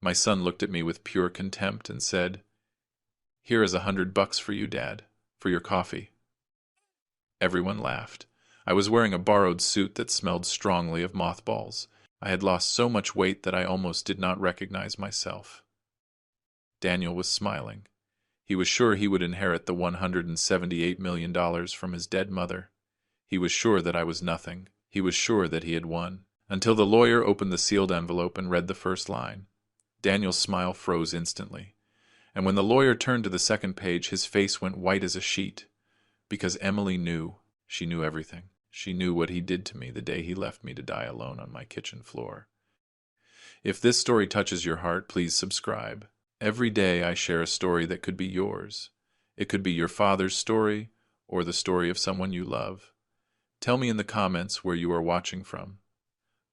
My son looked at me with pure contempt and said, "Here is $100 for you, Dad, for your coffee." Everyone laughed. I was wearing a borrowed suit that smelled strongly of mothballs. I had lost so much weight that I almost did not recognize myself. Daniel was smiling. He was sure he would inherit the $178 million from his dead mother. He was sure that I was nothing. He was sure that he had won. Until the lawyer opened the sealed envelope and read the first line. Daniel's smile froze instantly. And when the lawyer turned to the second page, his face went white as a sheet. Because Emily knew. She knew everything. She knew what he did to me the day he left me to die alone on my kitchen floor. If this story touches your heart, please subscribe. Every day I share a story that could be yours. It could be your father's story or the story of someone you love. Tell me in the comments where you are watching from.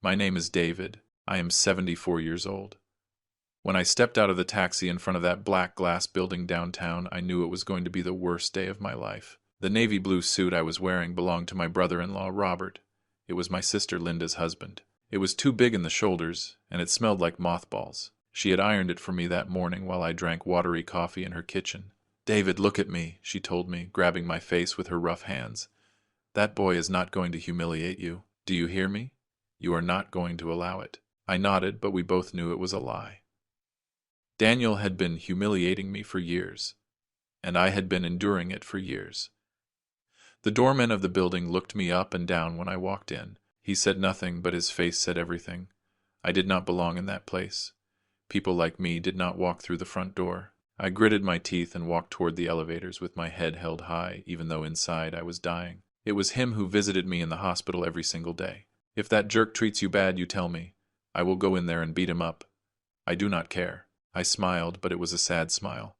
My name is David. I am 74 years old. When I stepped out of the taxi in front of that black glass building downtown, I knew it was going to be the worst day of my life. The navy blue suit I was wearing belonged to my brother-in-law, Robert. It was my sister Linda's husband. It was too big in the shoulders, and it smelled like mothballs. She had ironed it for me that morning while I drank watery coffee in her kitchen. "David, look at me," she told me, grabbing my face with her rough hands. "That boy is not going to humiliate you. Do you hear me? You are not going to allow it." I nodded, but we both knew it was a lie. Daniel had been humiliating me for years, and I had been enduring it for years. The doorman of the building looked me up and down when I walked in. He said nothing, but his face said everything. I did not belong in that place. People like me did not walk through the front door. I gritted my teeth and walked toward the elevators with my head held high, even though inside I was dying. It was him who visited me in the hospital every single day. "If that jerk treats you bad, you tell me. I will go in there and beat him up. I do not care." I smiled, but it was a sad smile.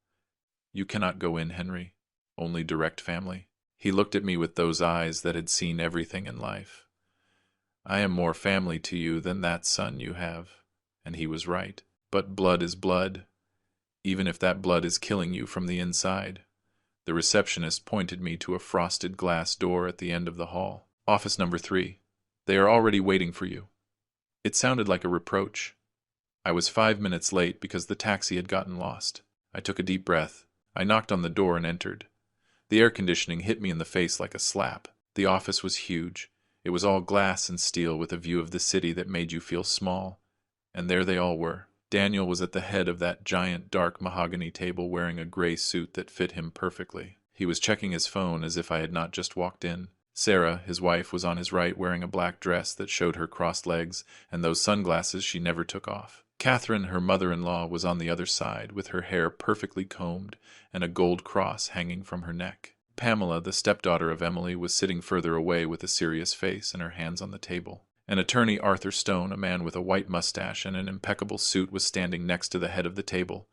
"You cannot go in, Henry. Only direct family." He looked at me with those eyes that had seen everything in life. "I am more family to you than that son you have." And he was right. But blood is blood, even if that blood is killing you from the inside. The receptionist pointed me to a frosted glass door at the end of the hall. "Office number 3. They are already waiting for you." It sounded like a reproach. I was 5 minutes late because the taxi had gotten lost. I took a deep breath. I knocked on the door and entered. The air conditioning hit me in the face like a slap. The office was huge. It was all glass and steel with a view of the city that made you feel small. And there they all were. Daniel was at the head of that giant dark mahogany table wearing a gray suit that fit him perfectly. He was checking his phone as if I had not just walked in. Sarah, his wife, was on his right wearing a black dress that showed her crossed legs and those sunglasses she never took off. Catherine, her mother-in-law, was on the other side with her hair perfectly combed and a gold cross hanging from her neck. Pamela, the stepdaughter of Emily, was sitting further away with a serious face and her hands on the table. An attorney, Arthur Stone, a man with a white mustache and an impeccable suit, was standing next to the head of the table.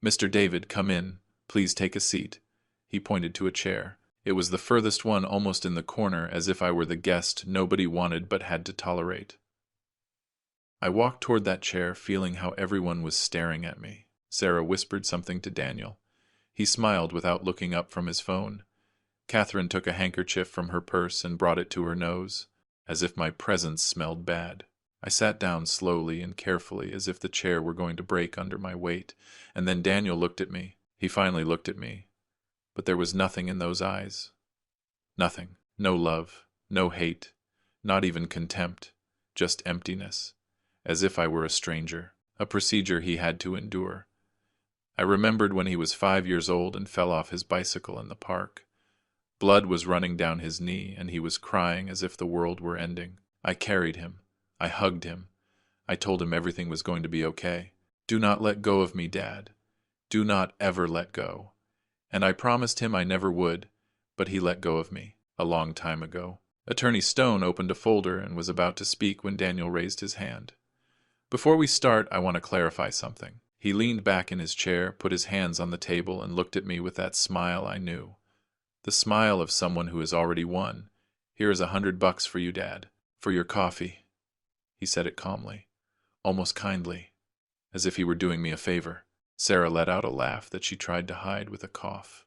"Mr. David, come in. Please take a seat." He pointed to a chair. It was the furthest one, almost in the corner, as if I were the guest nobody wanted but had to tolerate. I walked toward that chair, feeling how everyone was staring at me. Sarah whispered something to Daniel. He smiled without looking up from his phone. Catherine took a handkerchief from her purse and brought it to her nose, as if my presence smelled bad. I sat down slowly and carefully, as if the chair were going to break under my weight, and then Daniel looked at me. He finally looked at me. But there was nothing in those eyes. Nothing. No love. No hate. Not even contempt. Just emptiness. As if I were a stranger. A procedure he had to endure. I remembered when he was 5 years old and fell off his bicycle in the park. Blood was running down his knee, and he was crying as if the world were ending. I carried him. I hugged him. I told him everything was going to be okay. "Do not let go of me, Dad. Do not ever let go." And I promised him I never would, but he let go of me, a long time ago. Attorney Stone opened a folder and was about to speak when Daniel raised his hand. "Before we start, I want to clarify something." He leaned back in his chair, put his hands on the table, and looked at me with that smile I knew. The smile of someone who has already won. "Here is $100 for you, Dad. For your coffee." He said it calmly, almost kindly, as if he were doing me a favor. Sarah let out a laugh that she tried to hide with a cough.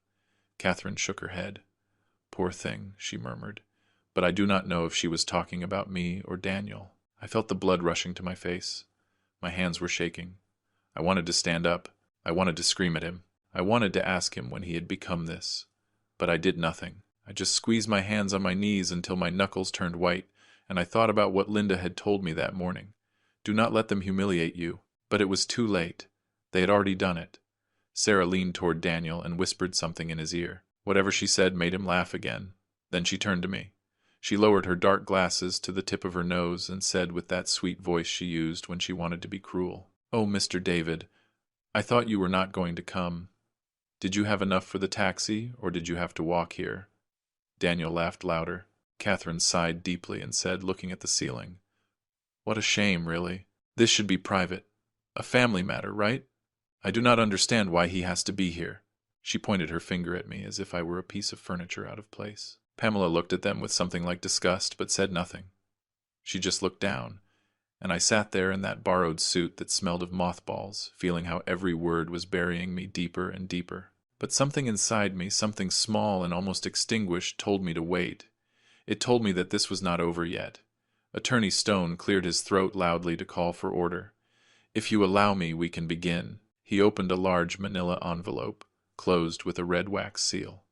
Catherine shook her head. "Poor thing," she murmured, but I do not know if she was talking about me or Daniel. I felt the blood rushing to my face. My hands were shaking. I wanted to stand up. I wanted to scream at him. I wanted to ask him when he had become this. But I did nothing. I just squeezed my hands on my knees until my knuckles turned white, and I thought about what Linda had told me that morning. Do not let them humiliate you. But it was too late. They had already done it. Sarah leaned toward Daniel and whispered something in his ear. Whatever she said made him laugh again. Then she turned to me. She lowered her dark glasses to the tip of her nose and said with that sweet voice she used when she wanted to be cruel, "Oh, Mr. David, I thought you were not going to come. Did you have enough for the taxi, or did you have to walk here?" Daniel laughed louder. Catherine sighed deeply and said, looking at the ceiling, "What a shame, really. This should be private. A family matter, right? I do not understand why he has to be here." She pointed her finger at me as if I were a piece of furniture out of place. Pamela looked at them with something like disgust, but said nothing. She just looked down, and I sat there in that borrowed suit that smelled of mothballs, feeling how every word was burying me deeper and deeper. But something inside me, something small and almost extinguished, told me to wait. It told me that this was not over yet. Attorney Stone cleared his throat loudly to call for order. "If you allow me, we can begin." He opened a large manila envelope, closed with a red wax seal.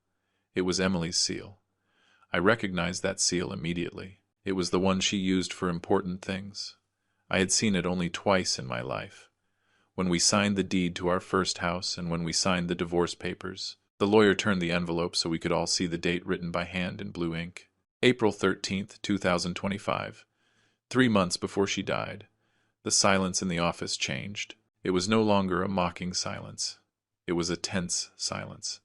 It was Emily's seal. I recognized that seal immediately. It was the one she used for important things. I had seen it only twice in my life. When we signed the deed to our first house and when we signed the divorce papers. The lawyer turned the envelope so we could all see the date written by hand in blue ink. April 13th, 2025. 3 months before she died. The silence in the office changed. It was no longer a mocking silence. It was a tense silence.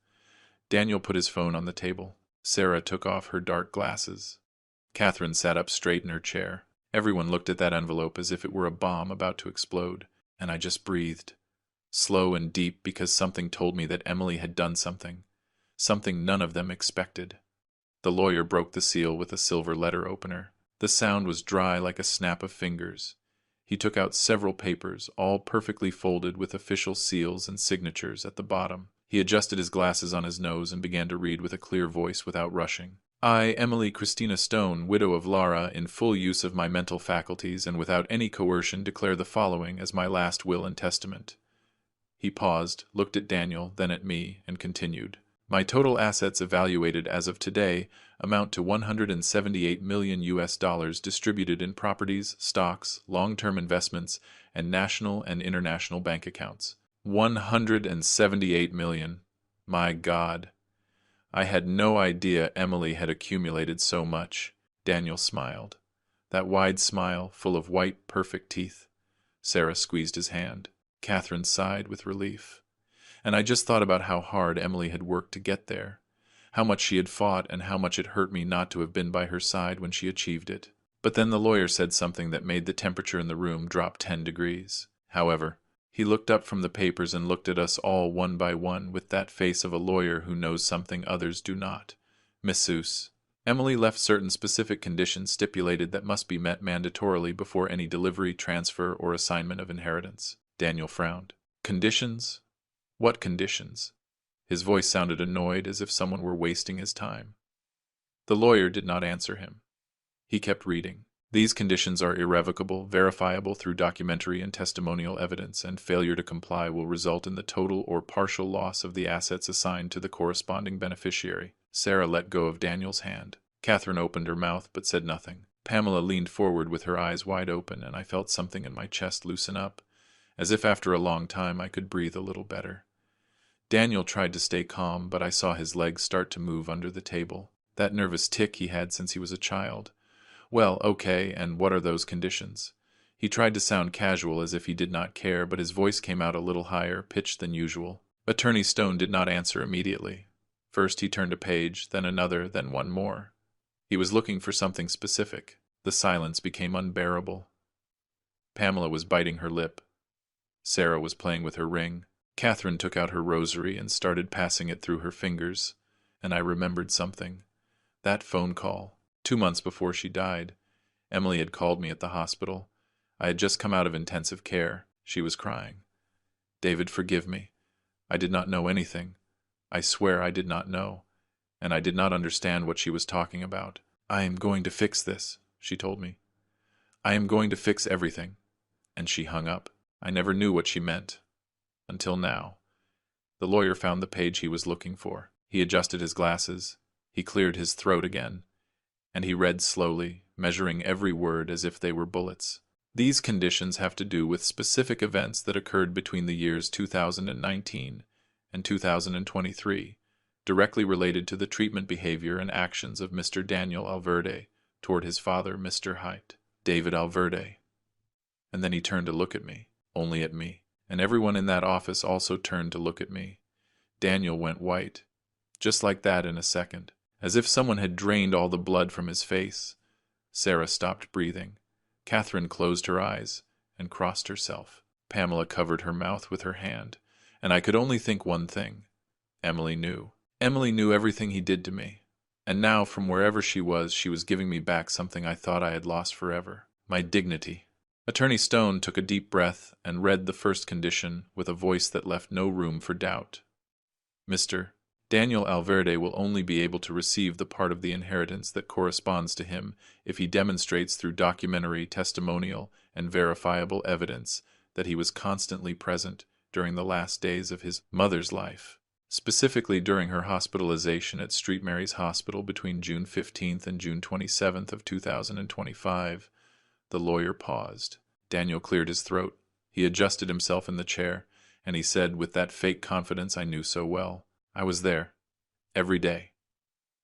Daniel put his phone on the table. Sarah took off her dark glasses. Catherine sat up straight in her chair. Everyone looked at that envelope as if it were a bomb about to explode, and I just breathed. Slow and deep, because something told me that Emily had done something none of them expected. The lawyer broke the seal with a silver letter opener. The sound was dry like a snap of fingers. He took out several papers, all perfectly folded with official seals and signatures at the bottom. He adjusted his glasses on his nose and began to read with a clear voice without rushing. "I, Emily Christina Stone, widow of Lara, in full use of my mental faculties and without any coercion, declare the following as my last will and testament." He paused, looked at Daniel, then at me, and continued. "My total assets evaluated as of today amount to $178 million distributed in properties, stocks, long-term investments, and national and international bank accounts. 178 million. My God. I had no idea Emily had accumulated so much." Daniel smiled. That wide smile, full of white, perfect teeth. Sarah squeezed his hand. Catherine sighed with relief. And I just thought about how hard Emily had worked to get there, how much she had fought and how much it hurt me not to have been by her side when she achieved it. But then the lawyer said something that made the temperature in the room drop 10 degrees. However, he looked up from the papers and looked at us all one by one with that face of a lawyer who knows something others do not. "Missus, Emily left certain specific conditions stipulated that must be met mandatorily before any delivery, transfer, or assignment of inheritance." Daniel frowned. "Conditions? What conditions?" His voice sounded annoyed, as if someone were wasting his time. The lawyer did not answer him. He kept reading. "These conditions are irrevocable, verifiable through documentary and testimonial evidence, and failure to comply will result in the total or partial loss of the assets assigned to the corresponding beneficiary." Sarah let go of Daniel's hand. Catherine opened her mouth but said nothing. Pamela leaned forward with her eyes wide open, and I felt something in my chest loosen up, as if after a long time I could breathe a little better. Daniel tried to stay calm, but I saw his legs start to move under the table. That nervous tic he had since he was a child. "Well, okay, and what are those conditions?" He tried to sound casual as if he did not care, but his voice came out a little higher pitched than usual. Attorney Stone did not answer immediately. First he turned a page, then another, then one more. He was looking for something specific. The silence became unbearable. Pamela was biting her lip. Sarah was playing with her ring. Catherine took out her rosary and started passing it through her fingers, and I remembered something. That phone call. 2 months before she died. Emily had called me at the hospital. I had just come out of intensive care. She was crying. "David, forgive me. I did not know anything. I swear I did not know, and I did not understand what she was talking about. I am going to fix this," she told me. "I am going to fix everything." And she hung up. I never knew what she meant. Until now. The lawyer found the page he was looking for. He adjusted his glasses. He cleared his throat again. And he read slowly, measuring every word as if they were bullets. These conditions have to do with specific events that occurred between the years 2019 and 2023, directly related to the treatment behavior and actions of Mr. Daniel Alverde toward his father, Mr. Haidt, David Alverde. And then he turned to look at me, only at me, and everyone in that office also turned to look at me. Daniel went white, just like that in a second, as if someone had drained all the blood from his face. Sarah stopped breathing. Catherine closed her eyes and crossed herself. Pamela covered her mouth with her hand, and I could only think one thing. Emily knew. Emily knew everything he did to me. And now, from wherever she was giving me back something I thought I had lost forever. My dignity. Attorney Stone took a deep breath and read the first condition with a voice that left no room for doubt. Mr. Daniel Alverde will only be able to receive the part of the inheritance that corresponds to him if he demonstrates through documentary, testimonial, and verifiable evidence that he was constantly present during the last days of his mother's life, specifically during her hospitalization at St. Mary's Hospital between June 15th and June 27th of 2025. The lawyer paused. Daniel cleared his throat. He adjusted himself in the chair, and he said with that fake confidence I knew so well, "I was there. Every day."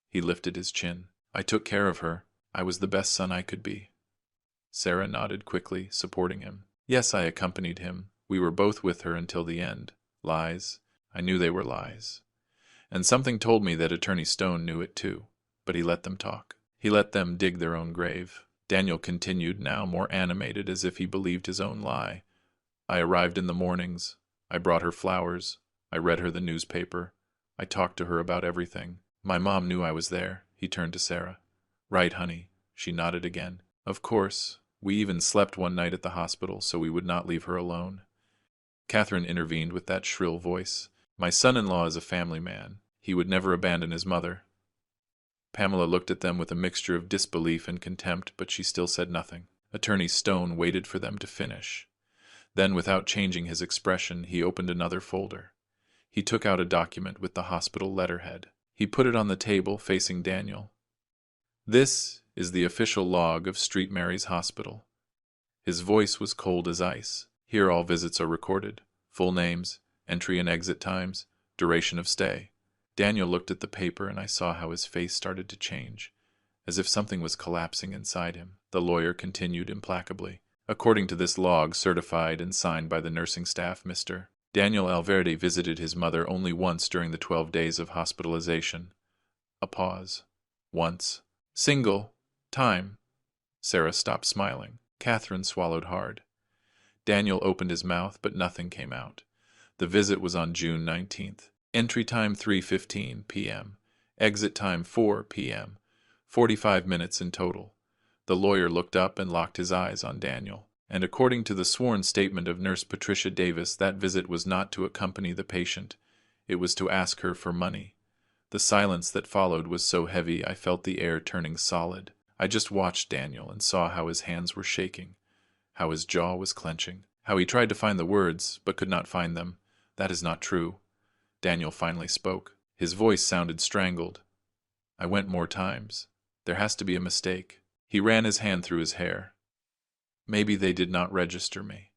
He lifted his chin. "I took care of her. I was the best son I could be." Sarah nodded quickly, supporting him. "Yes, I accompanied him. We were both with her until the end. Lies. I knew they were lies. And something told me that Attorney Stone knew it too. But he let them talk. He let them dig their own grave." Daniel continued, now more animated, as if he believed his own lie. "I arrived in the mornings. I brought her flowers. I read her the newspaper. I talked to her about everything. My mom knew I was there." He turned to Sarah. "Right, honey." She nodded again. "Of course. We even slept one night at the hospital so we would not leave her alone." Catherine intervened with that shrill voice. "My son-in-law is a family man. He would never abandon his mother." Pamela looked at them with a mixture of disbelief and contempt, but she still said nothing. Attorney Stone waited for them to finish. Then, without changing his expression, he opened another folder. He took out a document with the hospital letterhead. He put it on the table, facing Daniel. "This is the official log of St. Mary's Hospital." His voice was cold as ice. "Here all visits are recorded. Full names, entry and exit times, duration of stay." Daniel looked at the paper, and I saw how his face started to change, as if something was collapsing inside him. The lawyer continued implacably. "According to this log, certified and signed by the nursing staff, Mr. Daniel Alverde visited his mother only once during the 12 days of hospitalization." A pause. "Once. Single. Time." Sarah stopped smiling. Catherine swallowed hard. Daniel opened his mouth, but nothing came out. The visit was on June 19th. Entry time 3:15 p.m. Exit time 4 p.m. 45 minutes in total. The lawyer looked up and locked his eyes on Daniel. And according to the sworn statement of Nurse Patricia Davis, that visit was not to accompany the patient. It was to ask her for money. The silence that followed was so heavy I felt the air turning solid. I just watched Daniel and saw how his hands were shaking, how his jaw was clenching, how he tried to find the words but could not find them. "That is not true." Daniel finally spoke. His voice sounded strangled. "I went more times. There has to be a mistake." He ran his hand through his hair. "Maybe they did not register me.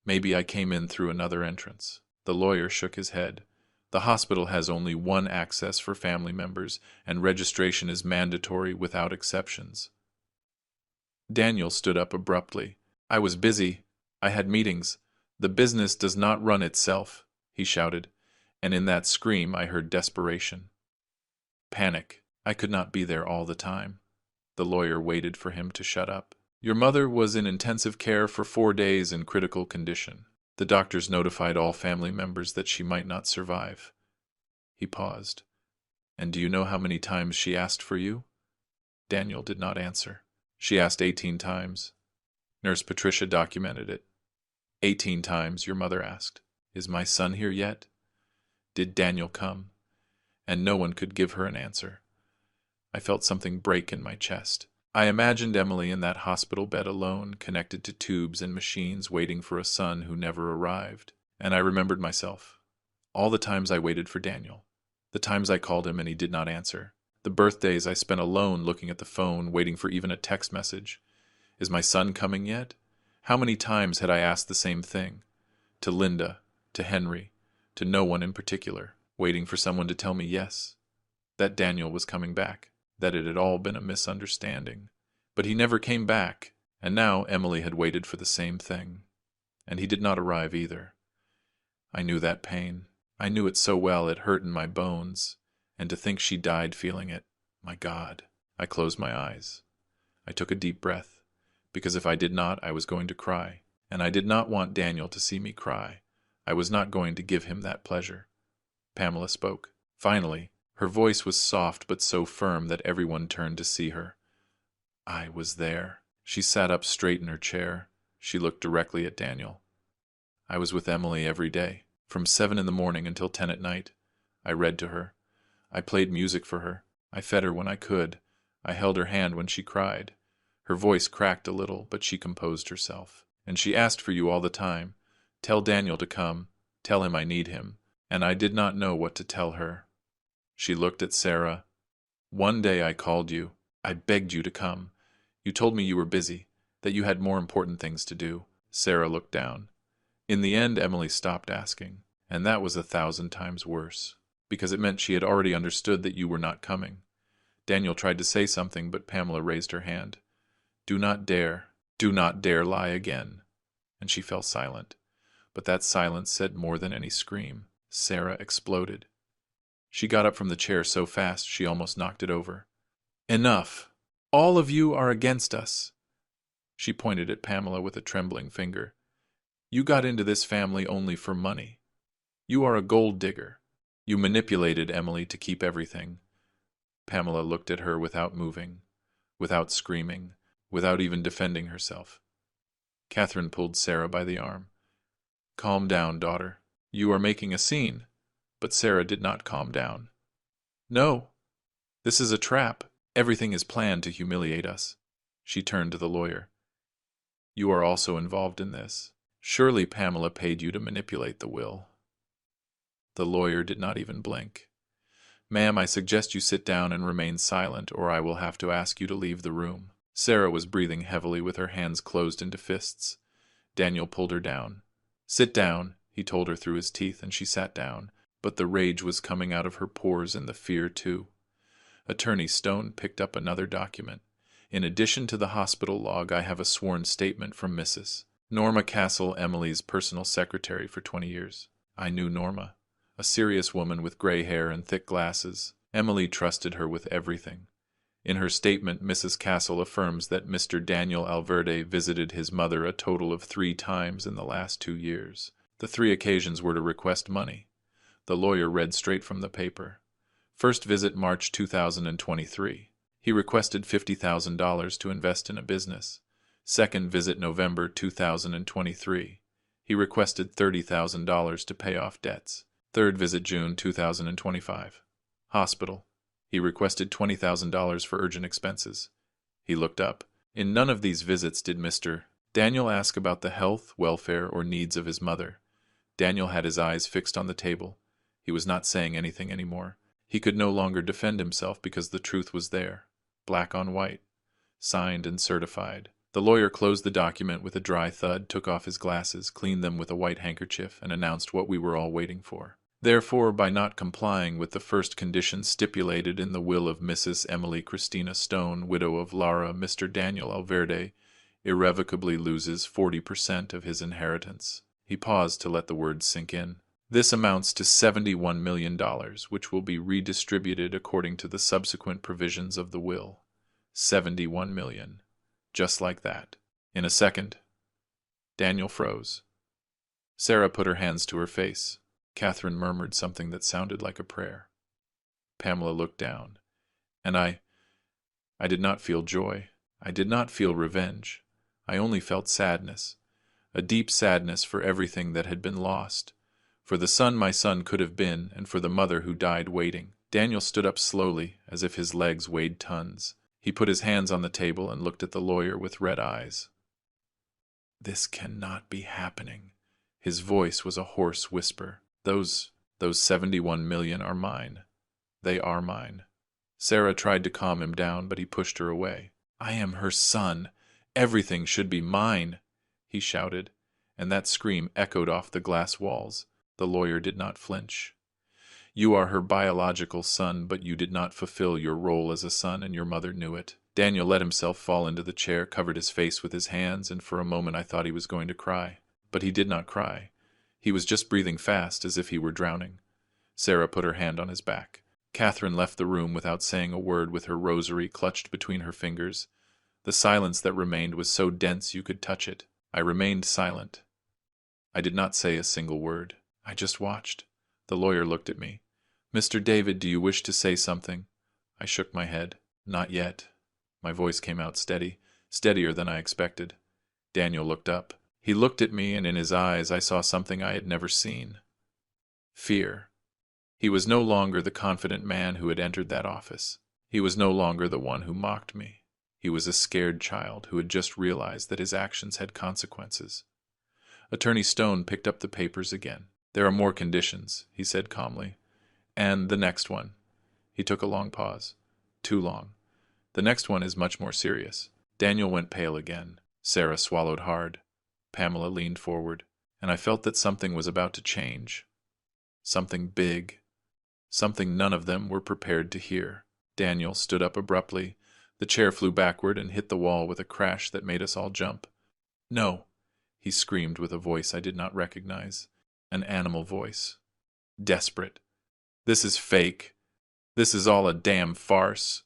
Maybe I came in through another entrance." The lawyer shook his head. "The hospital has only one access for family members, and registration is mandatory without exceptions." Daniel stood up abruptly. "I was busy. I had meetings. The business does not run itself," he shouted, and in that scream I heard desperation. Panic. I could not be there all the time. The lawyer waited for him to shut up. "Your mother was in intensive care for 4 days in critical condition. The doctors notified all family members that she might not survive." He paused. "And do you know how many times she asked for you?" Daniel did not answer. "She asked 18 times. Nurse Patricia documented it. 18 times your mother asked, 'Is my son here yet? Did Daniel come?' And no one could give her an answer." I felt something break in my chest. I imagined Emily in that hospital bed alone, connected to tubes and machines, waiting for a son who never arrived. And I remembered myself. All the times I waited for Daniel. The times I called him and he did not answer. The birthdays I spent alone looking at the phone, waiting for even a text message. Is my son coming yet? How many times had I asked the same thing? To Linda, to Henry, to no one in particular, waiting for someone to tell me yes, that Daniel was coming back, that it had all been a misunderstanding. But he never came back, and now Emily had waited for the same thing. And he did not arrive either. I knew that pain. I knew it so well it hurt in my bones, and to think she died feeling it, my God. I closed my eyes. I took a deep breath, because if I did not, I was going to cry, and I did not want Daniel to see me cry. I was not going to give him that pleasure. Pamela spoke. Finally, her voice was soft but so firm that everyone turned to see her. I was there. She sat up straight in her chair. She looked directly at Daniel. I was with Emily every day, from 7 in the morning until 10 at night. I read to her. I played music for her. I fed her when I could. I held her hand when she cried. Her voice cracked a little, but she composed herself. And she asked for you all the time. Tell Daniel to come. Tell him I need him. And I did not know what to tell her. She looked at Sarah. One day I called you. I begged you to come. You told me you were busy, that you had more important things to do. Sarah looked down. In the end, Emily stopped asking, and that was 1,000 times worse, because it meant she had already understood that you were not coming. Daniel tried to say something, but Pamela raised her hand. Do not dare lie again. And she fell silent. But that silence said more than any scream. Sarah exploded. She got up from the chair so fast she almost knocked it over. Enough! All of you are against us. She pointed at Pamela with a trembling finger. You got into this family only for money. You are a gold digger. You manipulated Emily to keep everything. Pamela looked at her without moving, without screaming, without even defending herself. Catherine pulled Sarah by the arm. Calm down, daughter. You are making a scene. But Sarah did not calm down. No. This is a trap. Everything is planned to humiliate us. She turned to the lawyer. You are also involved in this. Surely Pamela paid you to manipulate the will. The lawyer did not even blink. Ma'am, I suggest you sit down and remain silent, or I will have to ask you to leave the room. Sarah was breathing heavily with her hands closed into fists. Daniel pulled her down. Sit down, he told her through his teeth, and she sat down. But the rage was coming out of her pores and the fear too. Attorney Stone picked up another document. In addition to the hospital log, I have a sworn statement from Mrs. Norma Castle, Emily's personal secretary for 20 years. I knew Norma, a serious woman with gray hair and thick glasses. Emily trusted her with everything. In her statement, Mrs. Castle affirms that Mr. Daniel Alverde visited his mother a total of 3 times in the last 2 years. The 3 occasions were to request money. The lawyer read straight from the paper. First visit March 2023. He requested $50,000 to invest in a business. Second visit November 2023. He requested $30,000 to pay off debts. Third visit June 2025. Hospital. He requested $20,000 for urgent expenses. He looked up. In none of these visits did Mr. Daniel ask about the health, welfare, or needs of his mother. Daniel had his eyes fixed on the table. He was not saying anything anymore. He could no longer defend himself because the truth was there, black on white, signed and certified. The lawyer closed the document with a dry thud, took off his glasses, cleaned them with a white handkerchief, and announced what we were all waiting for. Therefore, by not complying with the first condition stipulated in the will of Mrs. Emily Christina Stone, widow of Lara, Mr. Daniel Alverde irrevocably loses 40% of his inheritance. He paused to let the words sink in. This amounts to $71 million, which will be redistributed according to the subsequent provisions of the will. 71 million. Just like that. In a second. Daniel froze. Sarah put her hands to her face. Catherine murmured something that sounded like a prayer. Pamela looked down. And I did not feel joy. I did not feel revenge. I only felt sadness. A deep sadness for everything that had been lost. For the son my son could have been, and for the mother who died waiting. Daniel stood up slowly, as if his legs weighed tons. He put his hands on the table and looked at the lawyer with red eyes. This cannot be happening. His voice was a hoarse whisper. Those 71 million are mine. They are mine. Sarah tried to calm him down, but he pushed her away. I am her son. Everything should be mine, he shouted, and that scream echoed off the glass walls. The lawyer did not flinch. You are her biological son, but you did not fulfill your role as a son, and your mother knew it. Daniel let himself fall into the chair, covered his face with his hands, and for a moment I thought he was going to cry. But he did not cry. He was just breathing fast, as if he were drowning. Sarah put her hand on his back. Catherine left the room without saying a word, with her rosary clutched between her fingers. The silence that remained was so dense you could touch it. I remained silent. I did not say a single word. I just watched. The lawyer looked at me. Mr. David, do you wish to say something? I shook my head. Not yet. My voice came out steady, steadier than I expected. Daniel looked up. He looked at me, and in his eyes I saw something I had never seen. Fear. He was no longer the confident man who had entered that office. He was no longer the one who mocked me. He was a scared child who had just realized that his actions had consequences. Attorney Stone picked up the papers again. There are more conditions, he said calmly. And the next one. He took a long pause. Too long. The next one is much more serious. Daniel went pale again. Sarah swallowed hard. Pamela leaned forward, and I felt that something was about to change. Something big. Something none of them were prepared to hear. Daniel stood up abruptly. The chair flew backward and hit the wall with a crash that made us all jump. No, he screamed with a voice I did not recognize. An animal voice. Desperate. This is fake. This is all a damn farce.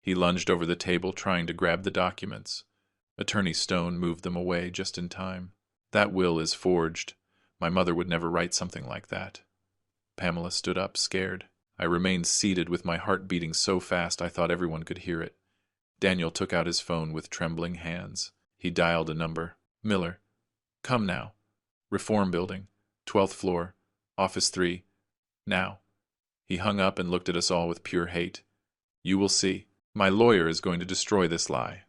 He lunged over the table, trying to grab the documents. Attorney Stone moved them away just in time. That will is forged. My mother would never write something like that. Pamela stood up, scared. I remained seated with my heart beating so fast I thought everyone could hear it. Daniel took out his phone with trembling hands. He dialed a number. Miller. Come now. Reform Building. 12th floor. Office 3. Now. He hung up and looked at us all with pure hate. You will see. My lawyer is going to destroy this lie.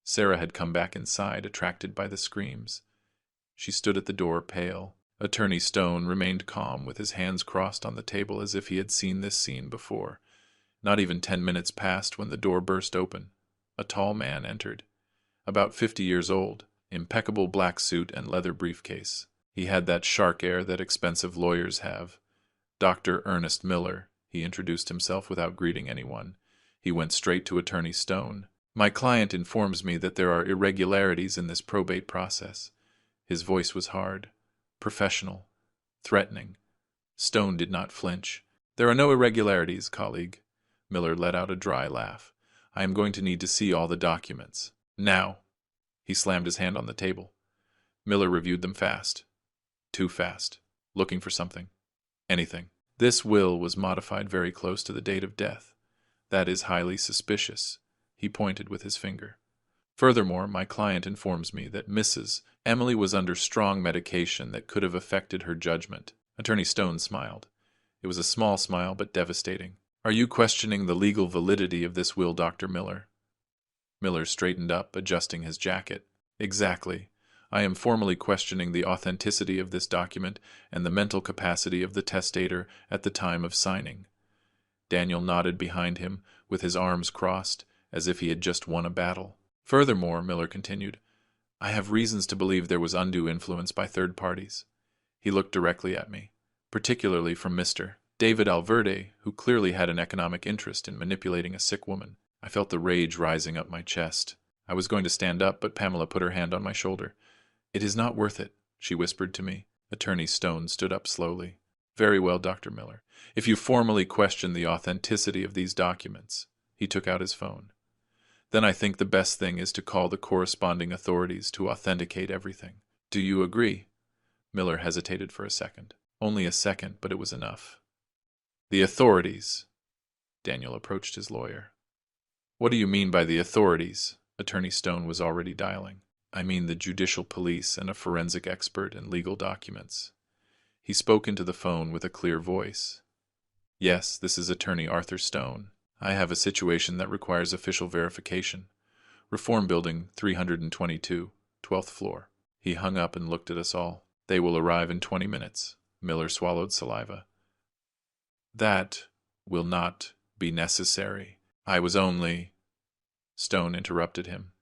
Sarah had come back inside, attracted by the screams. She stood at the door, pale. Attorney Stone remained calm, with his hands crossed on the table as if he had seen this scene before. Not even 10 minutes passed when the door burst open. A tall man entered. About 50 years old, impeccable black suit and leather briefcase. He had that shark air that expensive lawyers have. Dr. Ernest Miller, he introduced himself without greeting anyone. He went straight to Attorney Stone. My client informs me that there are irregularities in this probate process. His voice was hard, professional, threatening. Stone did not flinch. There are no irregularities, colleague. Miller let out a dry laugh. I am going to need to see all the documents. Now. He slammed his hand on the table. Miller reviewed them fast. Too fast. Looking for something. Anything. This will was modified very close to the date of death. That is highly suspicious. He pointed with his finger. Furthermore, my client informs me that Mrs. Emily was under strong medication that could have affected her judgment. Attorney Stone smiled. It was a small smile, but devastating. Are you questioning the legal validity of this will, Dr. Miller? Miller straightened up, adjusting his jacket. Exactly. I am formally questioning the authenticity of this document and the mental capacity of the testator at the time of signing. Daniel nodded behind him, with his arms crossed, as if he had just won a battle. Furthermore, Miller continued, I have reasons to believe there was undue influence by third parties. He looked directly at me, particularly from Mr. David Alverde, who clearly had an economic interest in manipulating a sick woman. I felt the rage rising up my chest. I was going to stand up, but Pamela put her hand on my shoulder. It is not worth it, she whispered to me. Attorney Stone stood up slowly. Very well, Dr. Miller. If you formally question the authenticity of these documents, he took out his phone, then I think the best thing is to call the corresponding authorities to authenticate everything. Do you agree? Miller hesitated for a second. Only a second, but it was enough. The authorities. Daniel approached his lawyer. What do you mean by the authorities? Attorney Stone was already dialing. I mean the judicial police and a forensic expert in legal documents. He spoke into the phone with a clear voice. Yes, this is Attorney Arthur Stone. I have a situation that requires official verification. Reform Building 322, 12th floor. He hung up and looked at us all. They will arrive in 20 minutes. Miller swallowed saliva. That will not be necessary. I was only... Stone interrupted him.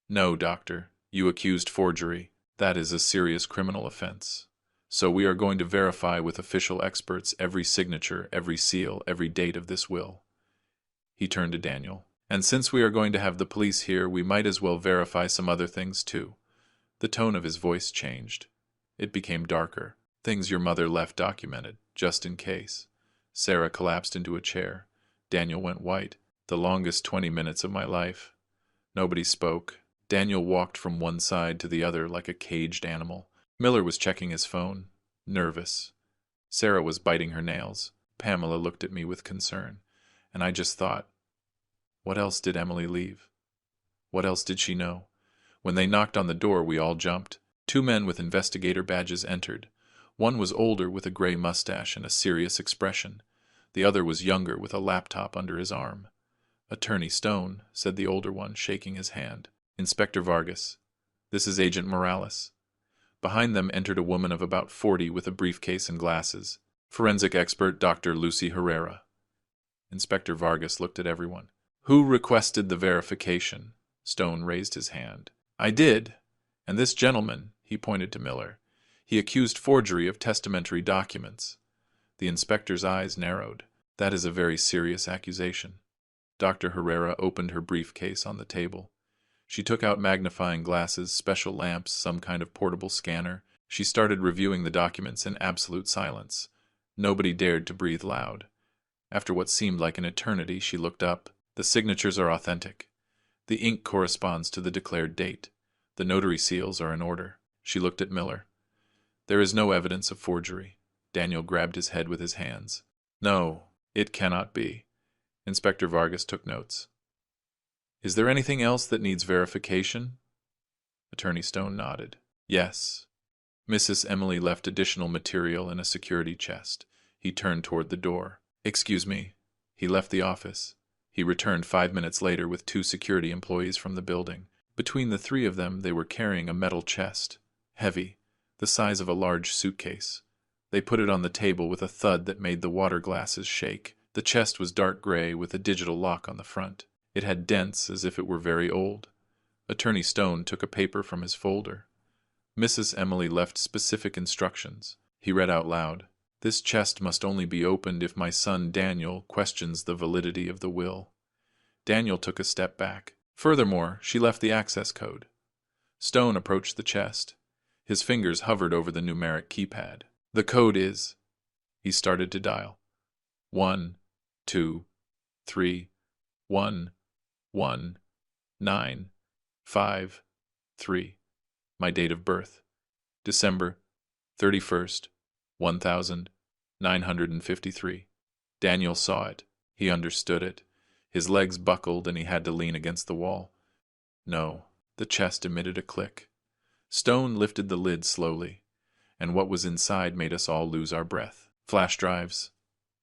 No, doctor. You accused forgery. That is a serious criminal offense. So we are going to verify with official experts every signature, every seal, every date of this will. He turned to Daniel. And since we are going to have the police here, we might as well verify some other things too. The tone of his voice changed. It became darker. Things your mother left documented, just in case. Sarah collapsed into a chair. Daniel went white. The longest 20 minutes of my life. Nobody spoke. Daniel walked from one side to the other like a caged animal. Miller was checking his phone, nervous. Sarah was biting her nails. Pamela looked at me with concern. And I just thought, what else did Emily leave? What else did she know? When they knocked on the door, we all jumped. 2 men with investigator badges entered. One was older with a gray mustache and a serious expression. The other was younger with a laptop under his arm. Attorney Stone, said the older one, shaking his hand. Inspector Vargas. This is Agent Morales. Behind them entered a woman of about 40 with a briefcase and glasses. Forensic expert Dr. Lucy Herrera. Inspector Vargas looked at everyone. Who requested the verification? Stone raised his hand. I did. And this gentleman, he pointed to Miller, he accused forgery of testamentary documents. The inspector's eyes narrowed. That is a very serious accusation. Dr. Herrera opened her briefcase on the table. She took out magnifying glasses, special lamps, some kind of portable scanner. She started reviewing the documents in absolute silence. Nobody dared to breathe loud. After what seemed like an eternity, she looked up. The signatures are authentic. The ink corresponds to the declared date. The notary seals are in order. She looked at Miller. There is no evidence of forgery. Daniel grabbed his head with his hands. No, it cannot be. Inspector Vargas took notes. Is there anything else that needs verification? Attorney Stone nodded. Yes. Mrs. Emily left additional material in a security chest. He turned toward the door. Excuse me. He left the office. He returned 5 minutes later with 2 security employees from the building. Between the 3 of them, they were carrying a metal chest. Heavy, the size of a large suitcase. They put it on the table with a thud that made the water glasses shake. The chest was dark gray with a digital lock on the front. It had dents as if it were very old. Attorney Stone took a paper from his folder. Mrs. Emily left specific instructions. He read out loud. This chest must only be opened if my son Daniel questions the validity of the will. Daniel took a step back. Furthermore, she left the access code. Stone approached the chest. His fingers hovered over the numeric keypad. The code is... He started to dial. 1, 2, 3, 1, 1, 9, 5, 3. My date of birth. December 31st, 1953. Daniel saw it. He understood it. His legs buckled and he had to lean against the wall. No, the chest emitted a click. Stone lifted the lid slowly, and what was inside made us all lose our breath. Flash drives.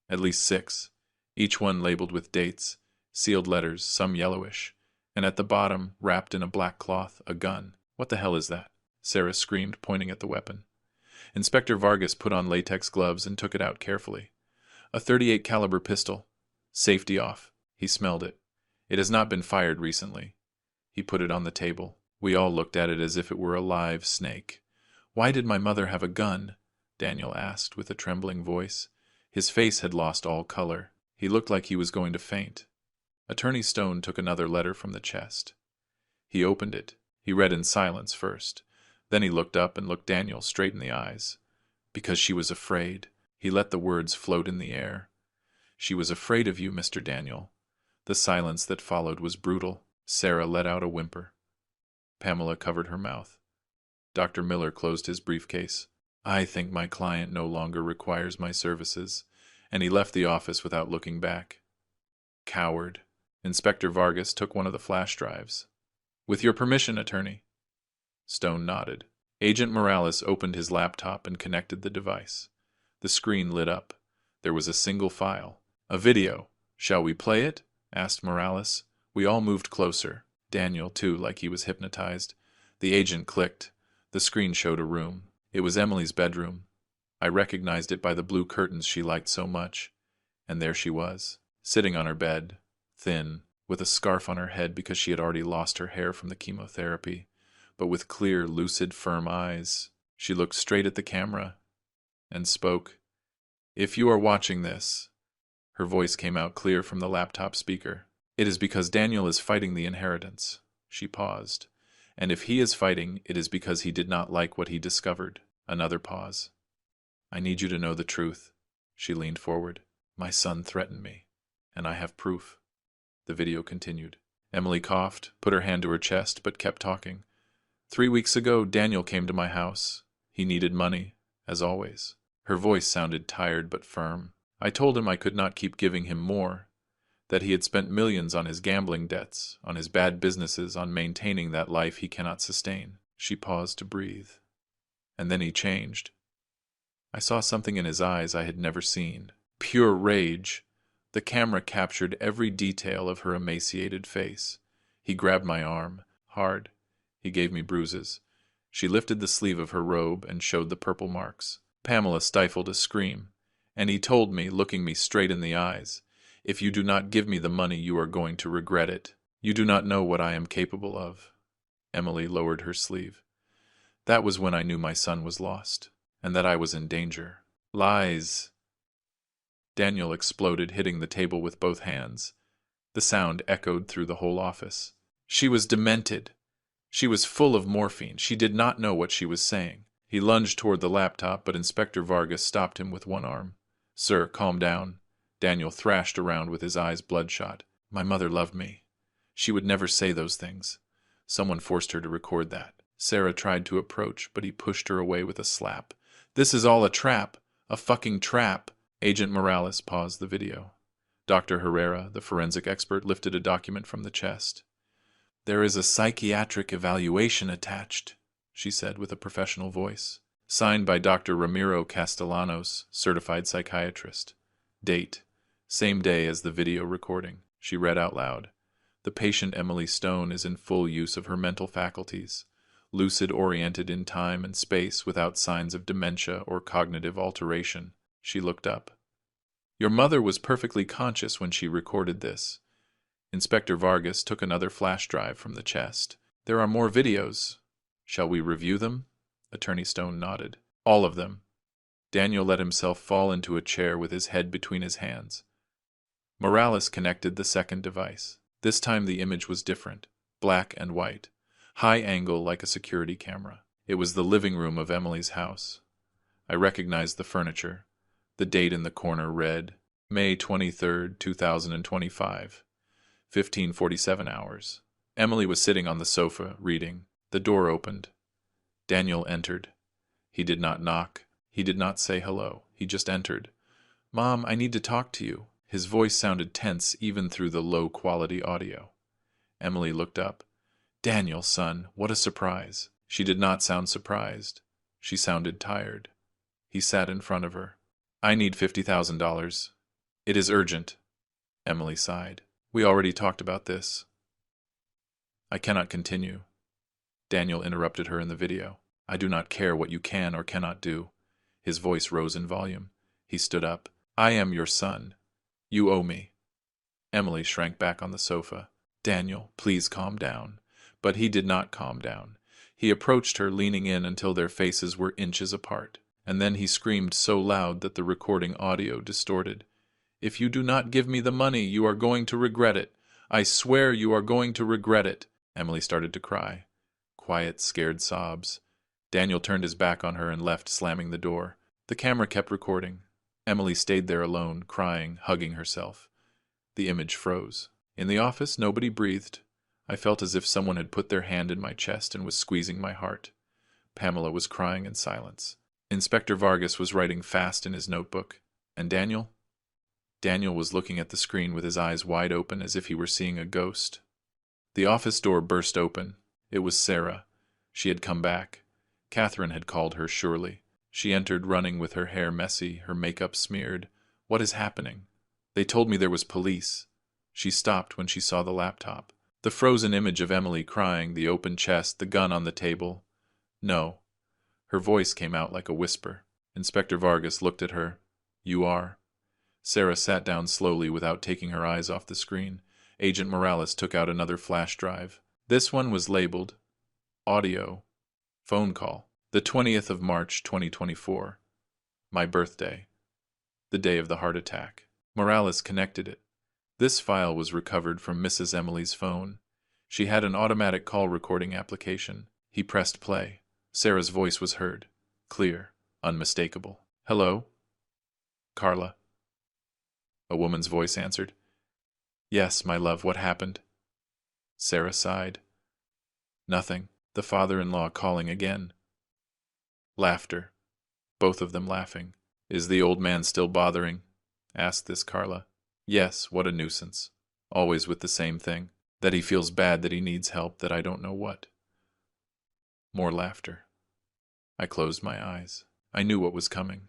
At least 6, each one labeled with dates, sealed letters, some yellowish, and at the bottom, wrapped in a black cloth, a gun. What the hell is that? Sarah screamed, pointing at the weapon. Inspector Vargas put on latex gloves and took it out carefully. A .38 caliber pistol. Safety off. He smelled it. It has not been fired recently. He put it on the table. We all looked at it as if it were a live snake. Why did my mother have a gun? Daniel asked with a trembling voice. His face had lost all color. He looked like he was going to faint. Attorney Stone took another letter from the chest. He opened it. He read in silence first. Then he looked up and looked Daniel straight in the eyes. Because she was afraid. He let the words float in the air. She was afraid of you, Mr. Daniel. The silence that followed was brutal. Sarah let out a whimper. Pamela covered her mouth. Dr. Miller closed his briefcase. I think my client no longer requires my services, and he left the office without looking back. Coward. Inspector Vargas took one of the flash drives. With your permission, attorney. Stone nodded. Agent Morales opened his laptop and connected the device. The screen lit up. There was a single file. A video. Shall we play it? Asked Morales. We all moved closer. Daniel, too, like he was hypnotized. The agent clicked. The screen showed a room. It was Emily's bedroom. I recognized it by the blue curtains she liked so much, and there she was, sitting on her bed, thin, with a scarf on her head because she had already lost her hair from the chemotherapy, but with clear, lucid, firm eyes. She looked straight at the camera and spoke. "If you are watching this," her voice came out clear from the laptop speaker, "it is because Daniel is fighting the inheritance." She paused. "And if he is fighting, it is because he did not like what he discovered." Another pause. "I need you to know the truth." She leaned forward. "My son threatened me, and I have proof." The video continued. Emily coughed, put her hand to her chest, but kept talking. "3 weeks ago, Daniel came to my house. He needed money, as always." Her voice sounded tired but firm. "I told him I could not keep giving him more, that he had spent millions on his gambling debts, on his bad businesses, on maintaining that life he cannot sustain." She paused to breathe. "And then he changed. I saw something in his eyes I had never seen. Pure rage. The camera captured every detail of her emaciated face. He grabbed my arm, hard. He gave me bruises." She lifted the sleeve of her robe and showed the purple marks. Pamela stifled a scream. "And he told me, looking me straight in the eyes, 'If you do not give me the money, you are going to regret it. You do not know what I am capable of.'" Emily lowered her sleeve. "That was when I knew my son was lost, and that I was in danger." "Lies!" Daniel exploded, hitting the table with both hands. The sound echoed through the whole office. "She was demented. She was full of morphine. She did not know what she was saying." He lunged toward the laptop, but Inspector Vargas stopped him with one arm. "Sir, calm down." Daniel thrashed around with his eyes bloodshot. "My mother loved me. She would never say those things. Someone forced her to record that." Sarah tried to approach, but he pushed her away with a slap. "This is all a trap. A fucking trap." Agent Morales paused the video. Dr. Herrera, the forensic expert, lifted a document from the chest. "There is a psychiatric evaluation attached," she said with a professional voice. "Signed by Dr. Ramiro Castellanos, certified psychiatrist. Date: same day as the video recording." She read out loud. "The patient Emily Stone is in full use of her mental faculties, lucid, oriented in time and space without signs of dementia or cognitive alteration." She looked up. "Your mother was perfectly conscious when she recorded this." Inspector Vargas took another flash drive from the chest. "There are more videos. Shall we review them?" Attorney Stone nodded. "All of them." Daniel let himself fall into a chair with his head between his hands. Morales connected the second device. This time the image was different, black and white, high angle like a security camera. It was the living room of Emily's house. I recognized the furniture. The date in the corner read, May 23rd, 2025, 15:47 hours. Emily was sitting on the sofa, reading. The door opened. Daniel entered. He did not knock. He did not say hello. He just entered. "Mom, I need to talk to you." His voice sounded tense even through the low-quality audio. Emily looked up. "Daniel, son, what a surprise." She did not sound surprised. She sounded tired. He sat in front of her. "I need $50,000. It is urgent." Emily sighed. "We already talked about this." "I cannot continue." Daniel interrupted her in the video. "I do not care what you can or cannot do." His voice rose in volume. He stood up. "I am your son. You owe me." Emily shrank back on the sofa. "Daniel, please calm down." But he did not calm down. He approached her, leaning in until their faces were inches apart. And then he screamed so loud that the recording audio distorted. "If you do not give me the money, you are going to regret it. I swear you are going to regret it." Emily started to cry. Quiet, scared sobs. Daniel turned his back on her and left, slamming the door. The camera kept recording. Emily stayed there alone, crying, hugging herself. The image froze. In the office, nobody breathed. I felt as if someone had put their hand in my chest and was squeezing my heart. Pamela was crying in silence. Inspector Vargas was writing fast in his notebook. And Daniel? Daniel was looking at the screen with his eyes wide open as if he were seeing a ghost. The office door burst open. It was Sarah. She had come back. Catherine had called her, surely. She entered running with her hair messy, her makeup smeared. "What is happening?" "They told me there was police." She stopped when she saw the laptop. The frozen image of Emily crying, the open chest, the gun on the table. "No." Her voice came out like a whisper. Inspector Vargas looked at her. You are? Sarah sat down slowly without taking her eyes off the screen. Agent Morales took out another flash drive. This one was labeled Audio. Phone call. The 20th of March, 2024. My birthday. The day of the heart attack. Morales connected it. This file was recovered from Mrs. Emily's phone. She had an automatic call recording application. He pressed play. Sarah's voice was heard. Clear. Unmistakable. Hello? Carla. A woman's voice answered. Yes, my love, what happened? Sarah sighed. Nothing. The father-in-law calling again. Laughter. Both of them laughing. Is the old man still bothering? Asked this Carla. Yes, what a nuisance. Always with the same thing. That he feels bad, that he needs help, that I don't know what. More laughter. I closed my eyes. I knew what was coming.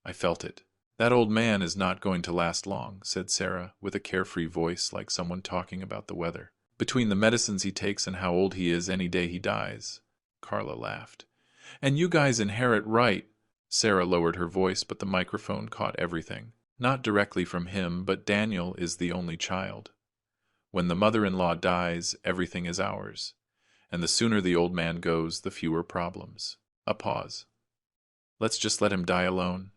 I felt it. That old man is not going to last long, said Sarah, with a carefree voice like someone talking about the weather. Between the medicines he takes and how old he is, any day he dies. Carla laughed. And you guys inherit right. Sarah lowered her voice, but the microphone caught everything. Not directly from him, but Daniel is the only child. When the mother-in-law dies, everything is ours. And the sooner the old man goes, the fewer problems. A pause. Let's just let him die alone.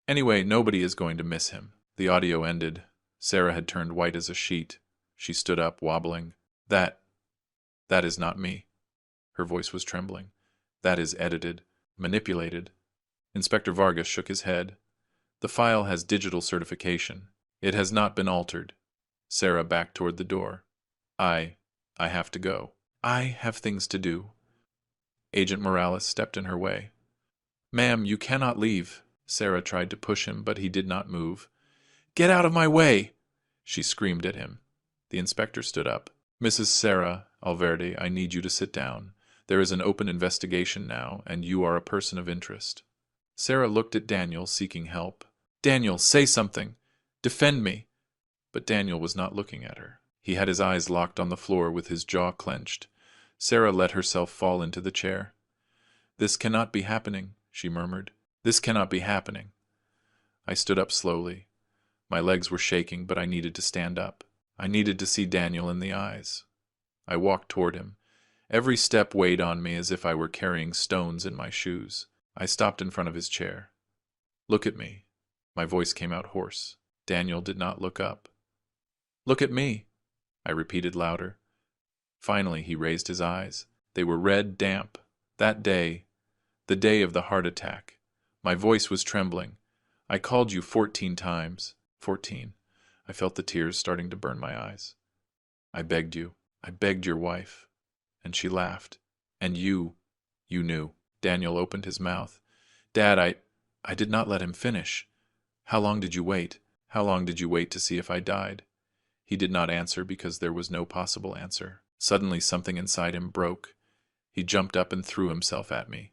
Anyway, nobody is going to miss him. The audio ended. Sarah had turned white as a sheet. She stood up, wobbling. That is not me. Her voice was trembling. That is edited, manipulated. Inspector Vargas shook his head. The file has digital certification. It has not been altered. Sarah backed toward the door. I have to go. I have things to do. Agent Morales stepped in her way. Ma'am, you cannot leave. Sarah tried to push him, but he did not move. Get out of my way! She screamed at him. The inspector stood up. Mrs. Sarah Alverde, I need you to sit down. There is an open investigation now, and you are a person of interest. Sarah looked at Daniel, seeking help. Daniel, say something. Defend me. But Daniel was not looking at her. He had his eyes locked on the floor with his jaw clenched. Sarah let herself fall into the chair. This cannot be happening, she murmured. This cannot be happening. I stood up slowly. My legs were shaking, but I needed to stand up. I needed to see Daniel in the eyes. I walked toward him. Every step weighed on me as if I were carrying stones in my shoes. I stopped in front of his chair. Look at me. My voice came out hoarse. Daniel did not look up. Look at me, I repeated louder. Finally, he raised his eyes. They were red, damp. That day, the day of the heart attack. My voice was trembling. I called you 14 times. 14. I felt the tears starting to burn my eyes. I begged you. I begged your wife. And she laughed. And you knew. Daniel opened his mouth. Dad, I did not let him finish. How long did you wait? How long did you wait to see if I died? He did not answer because there was no possible answer. Suddenly something inside him broke. He jumped up and threw himself at me.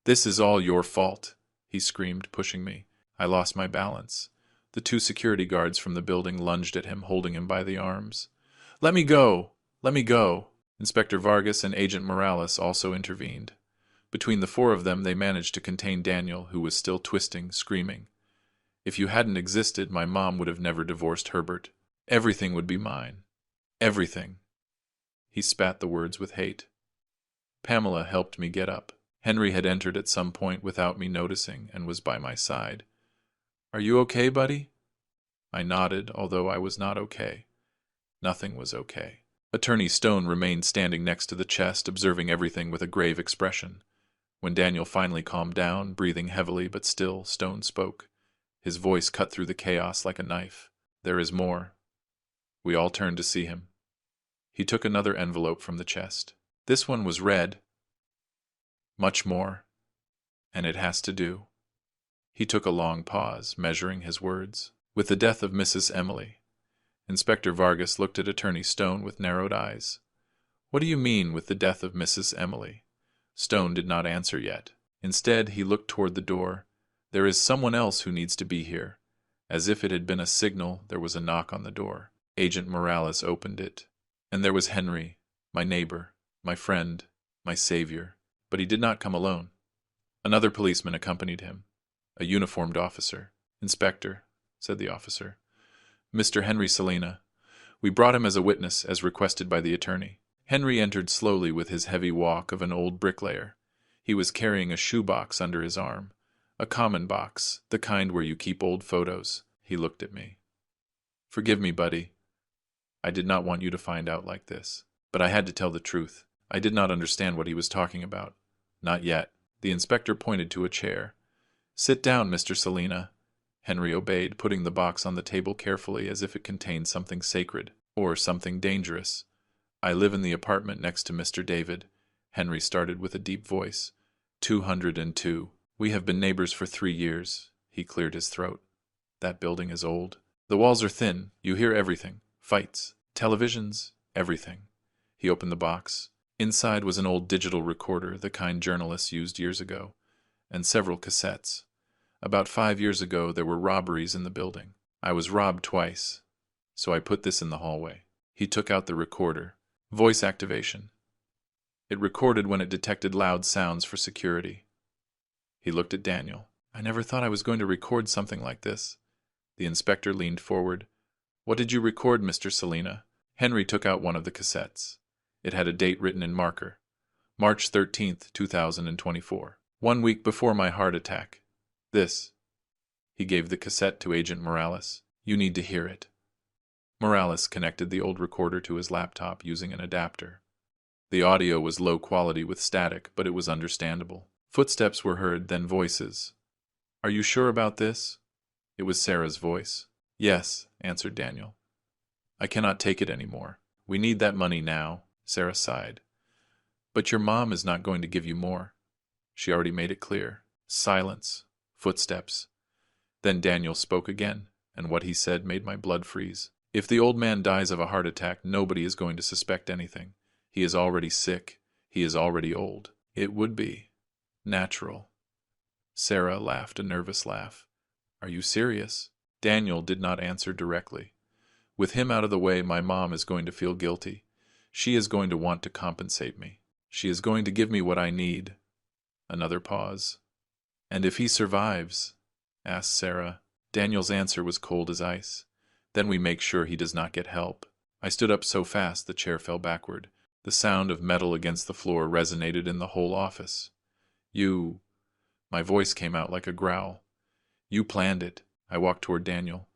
This is all your fault, he screamed, pushing me. I lost my balance. The 2 security guards from the building lunged at him, holding him by the arms. Let me go! Let me go! Inspector Vargas and Agent Morales also intervened. Between the 4 of them, they managed to contain Daniel, who was still twisting, screaming. If you hadn't existed, my mom would have never divorced Herbert. Everything would be mine. Everything. He spat the words with hate. Pamela helped me get up. Henry had entered at some point without me noticing and was by my side. Are you okay, buddy? I nodded, although I was not okay. Nothing was okay. Attorney Stone remained standing next to the chest, observing everything with a grave expression. When Daniel finally calmed down, breathing heavily but still, Stone spoke. His voice cut through the chaos like a knife. There is more. We all turned to see him. He took another envelope from the chest. This one was red. Much more. And it has to do. He took a long pause, measuring his words. With the death of Mrs. Emily. Inspector Vargas looked at Attorney Stone with narrowed eyes. What do you mean with the death of Mrs. Emily? Stone did not answer yet. Instead, he looked toward the door. There is someone else who needs to be here. As if it had been a signal, there was a knock on the door. Agent Morales opened it. And there was Henry, my neighbor, my friend, my savior. But he did not come alone. Another policeman accompanied him, a uniformed officer. "Inspector," said the officer. "Mr. Henry Selina. We brought him as a witness, as requested by the attorney." Henry entered slowly with his heavy walk of an old bricklayer. He was carrying a shoebox under his arm, a common box, the kind where you keep old photos. He looked at me. "Forgive me, buddy. I did not want you to find out like this. But I had to tell the truth. I did not understand what he was talking about. Not yet." The inspector pointed to a chair. "Sit down, Mr. Selina." Henry obeyed, putting the box on the table carefully as if it contained something sacred, or something dangerous. "I live in the apartment next to Mr. David," Henry started with a deep voice. 202. "We have been neighbors for 3 years." He cleared his throat. "That building is old. The walls are thin. You hear everything. Fights, televisions, everything." He opened the box. Inside was an old digital recorder, the kind journalists used years ago, and several cassettes. About 5 years ago there were robberies in the building. I was robbed twice, so I put this in the hallway. He took out the recorder. Voice activation. It recorded when it detected loud sounds for security. He looked at Daniel. "I never thought I was going to record something like this." The inspector leaned forward. "What did you record, Mr. Selina?" Henry took out one of the cassettes. It had a date written in marker. March 13th, 2024. 1 week before my heart attack. This. He gave the cassette to Agent Morales. "You need to hear it." Morales connected the old recorder to his laptop using an adapter. The audio was low quality with static, but it was understandable. Footsteps were heard, then voices. "Are you sure about this?" It was Sarah's voice. "Yes," answered Daniel. "I cannot take it anymore. We need that money now." Sarah sighed. "But your mom is not going to give you more. She already made it clear." Silence. Footsteps. Then Daniel spoke again, and what he said made my blood freeze. "If the old man dies of a heart attack, nobody is going to suspect anything. He is already sick. He is already old. It would be natural." Sarah laughed a nervous laugh. "Are you serious?" Daniel did not answer directly. "With him out of the way, my mom is going to feel guilty. She is going to want to compensate me. She is going to give me what I need." Another pause. "And if he survives?" asked Sarah. Daniel's answer was cold as ice. "Then we make sure he does not get help." I stood up so fast the chair fell backward. The sound of metal against the floor resonated in the whole office. "You—" My voice came out like a growl. "You planned it." I walked toward Daniel.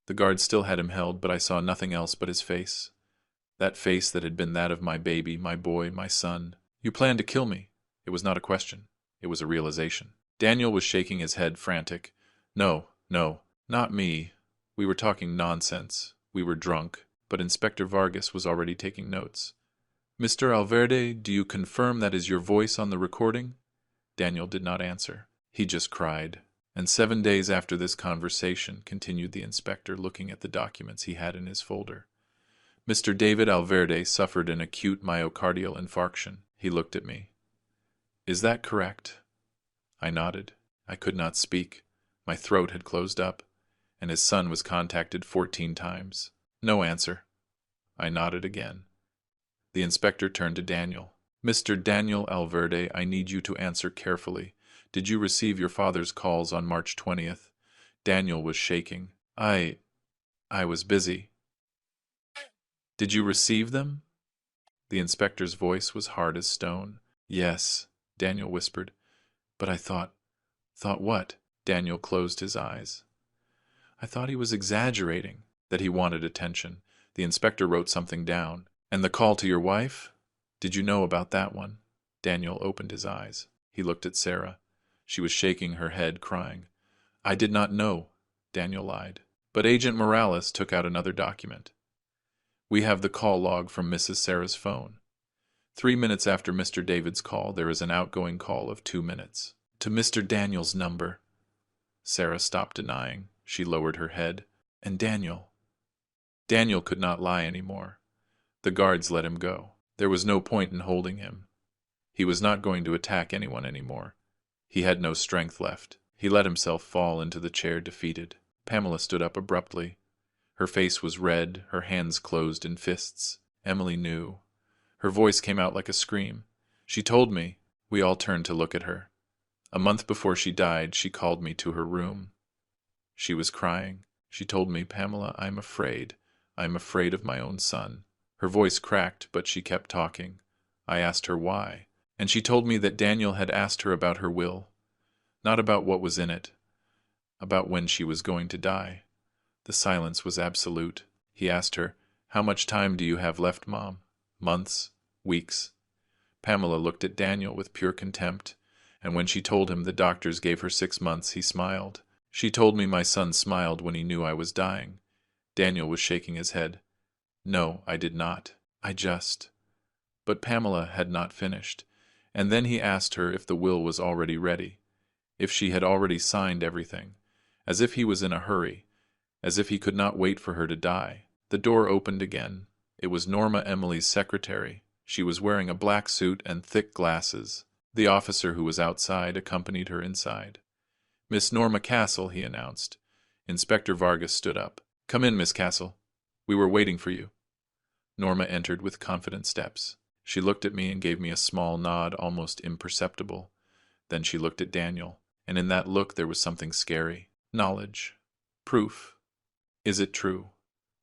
The guard still had him held, but I saw nothing else but his face. That face that had been that of my baby, my boy, my son. "You planned to kill me." It was not a question. It was a realization. Daniel was shaking his head, frantic. "No, no, not me. We were talking nonsense. We were drunk." But Inspector Vargas was already taking notes. "Mr. Alverde, do you confirm that is your voice on the recording?" Daniel did not answer. He just cried. "And 7 days after this conversation," continued the inspector, looking at the documents he had in his folder, "Mr. David Alverde suffered an acute myocardial infarction." He looked at me. "Is that correct?" I nodded. I could not speak. My throat had closed up, and his son was contacted 14 times. No answer. I nodded again. The inspector turned to Daniel. "Mr. Daniel Alverde, I need you to answer carefully. Did you receive your father's calls on March 20th? Daniel was shaking. I was busy." "Did you receive them?" The inspector's voice was hard as stone. "Yes," Daniel whispered. "But I thought what?" Daniel closed his eyes. "I thought he was exaggerating, that he wanted attention." The inspector wrote something down. "And the call to your wife? Did you know about that one?" Daniel opened his eyes. He looked at Sarah. She was shaking her head, crying. "I did not know," Daniel lied. But Agent Morales took out another document. "We have the call log from Mrs. Sarah's phone. 3 minutes after Mr. David's call, there is an outgoing call of 2 minutes. To Mr. Daniel's number." Sarah stopped denying. She lowered her head. "And Daniel?" Daniel could not lie anymore. The guards let him go. There was no point in holding him. He was not going to attack anyone anymore. He had no strength left. He let himself fall into the chair, defeated. Pamela stood up abruptly. Her face was red, her hands closed in fists. Emily knew. Her voice came out like a scream. "She told me." We all turned to look at her. A month before she died, she called me to her room. She was crying. She told me, "Pamela, I'm afraid. I'm afraid of my own son." Her voice cracked, but she kept talking. I asked her why, and she told me that Daniel had asked her about her will. Not about what was in it, about when she was going to die. The silence was absolute. He asked her, "How much time do you have left, Mom? Months? Weeks?" Pamela looked at Daniel with pure contempt, and when she told him the doctors gave her 6 months, he smiled. She told me my son smiled when he knew I was dying. Daniel was shaking his head. "No, I did not. I just—" But Pamela had not finished, and then he asked her if the will was already ready, if she had already signed everything, as if he was in a hurry, as if he could not wait for her to die. The door opened again. It was Norma Emily's secretary. She was wearing a black suit and thick glasses. The officer who was outside accompanied her inside. "Miss Norma Castle," he announced. Inspector Vargas stood up. "Come in, Miss Castle. We were waiting for you." Norma entered with confident steps. She looked at me and gave me a small nod, almost imperceptible. Then she looked at Daniel, and in that look there was something scary. "Knowledge. Proof. Is it true?"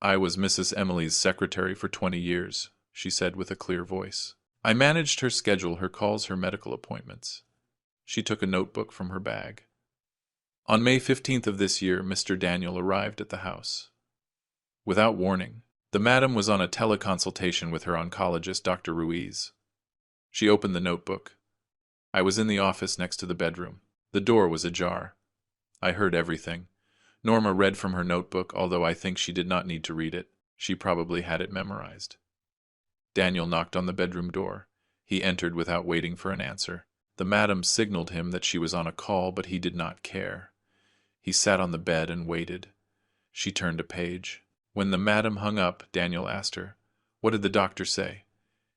"I was Mrs. Emily's secretary for 20 years, she said with a clear voice. "I managed her schedule, her calls, her medical appointments." She took a notebook from her bag. "On May 15th of this year, Mr. Daniel arrived at the house. Without warning, the madam was on a teleconsultation with her oncologist, Dr. Ruiz. She opened the notebook. I was in the office next to the bedroom. The door was ajar. I heard everything. Norma read from her notebook, although I think she did not need to read it. She probably had it memorized. Daniel knocked on the bedroom door. He entered without waiting for an answer. The madam signaled him that she was on a call, but he did not care. He sat on the bed and waited. She turned a page. When the madam hung up, Daniel asked her, "What did the doctor say?"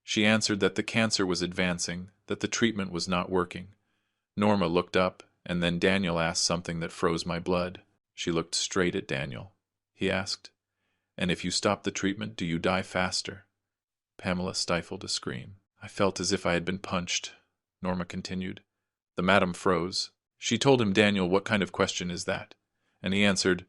She answered that the cancer was advancing, that the treatment was not working. Norma looked up, and then Daniel asked something that froze my blood. She looked straight at Daniel. He asked, "And if you stop the treatment, do you die faster?" Pamela stifled a scream. I felt as if I had been punched. Norma continued. The madam froze. She told him, "Daniel, what kind of question is that?" And he answered,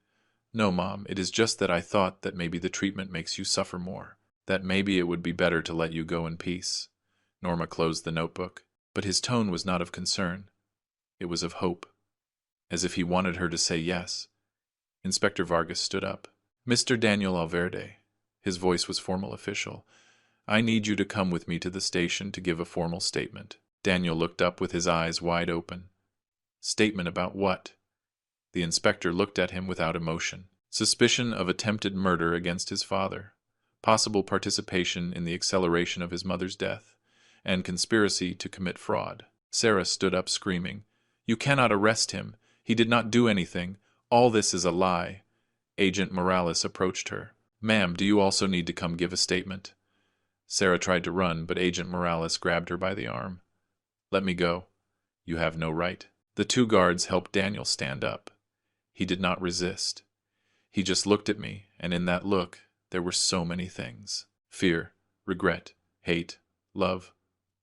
"No, Mom, it is just that I thought that maybe the treatment makes you suffer more, that maybe it would be better to let you go in peace." Norma closed the notebook, but his tone was not of concern. It was of hope, as if he wanted her to say yes. Inspector Vargas stood up. "Mr. Daniel Alverde," his voice was formal, official, "I need you to come with me to the station to give a formal statement." Daniel looked up with his eyes wide open. "Statement about what?" The inspector looked at him without emotion. Suspicion of attempted murder against his father, possible participation in the acceleration of his mother's death, and conspiracy to commit fraud. Sarah stood up screaming, "You cannot arrest him. He did not do anything. All this is a lie." Agent Morales approached her. "Ma'am, do you also need to come give a statement?" Sarah tried to run, but Agent Morales grabbed her by the arm. "Let me go. You have no right." The two guards helped Daniel stand up. He did not resist. He just looked at me, and in that look, there were so many things. Fear, regret, hate, love,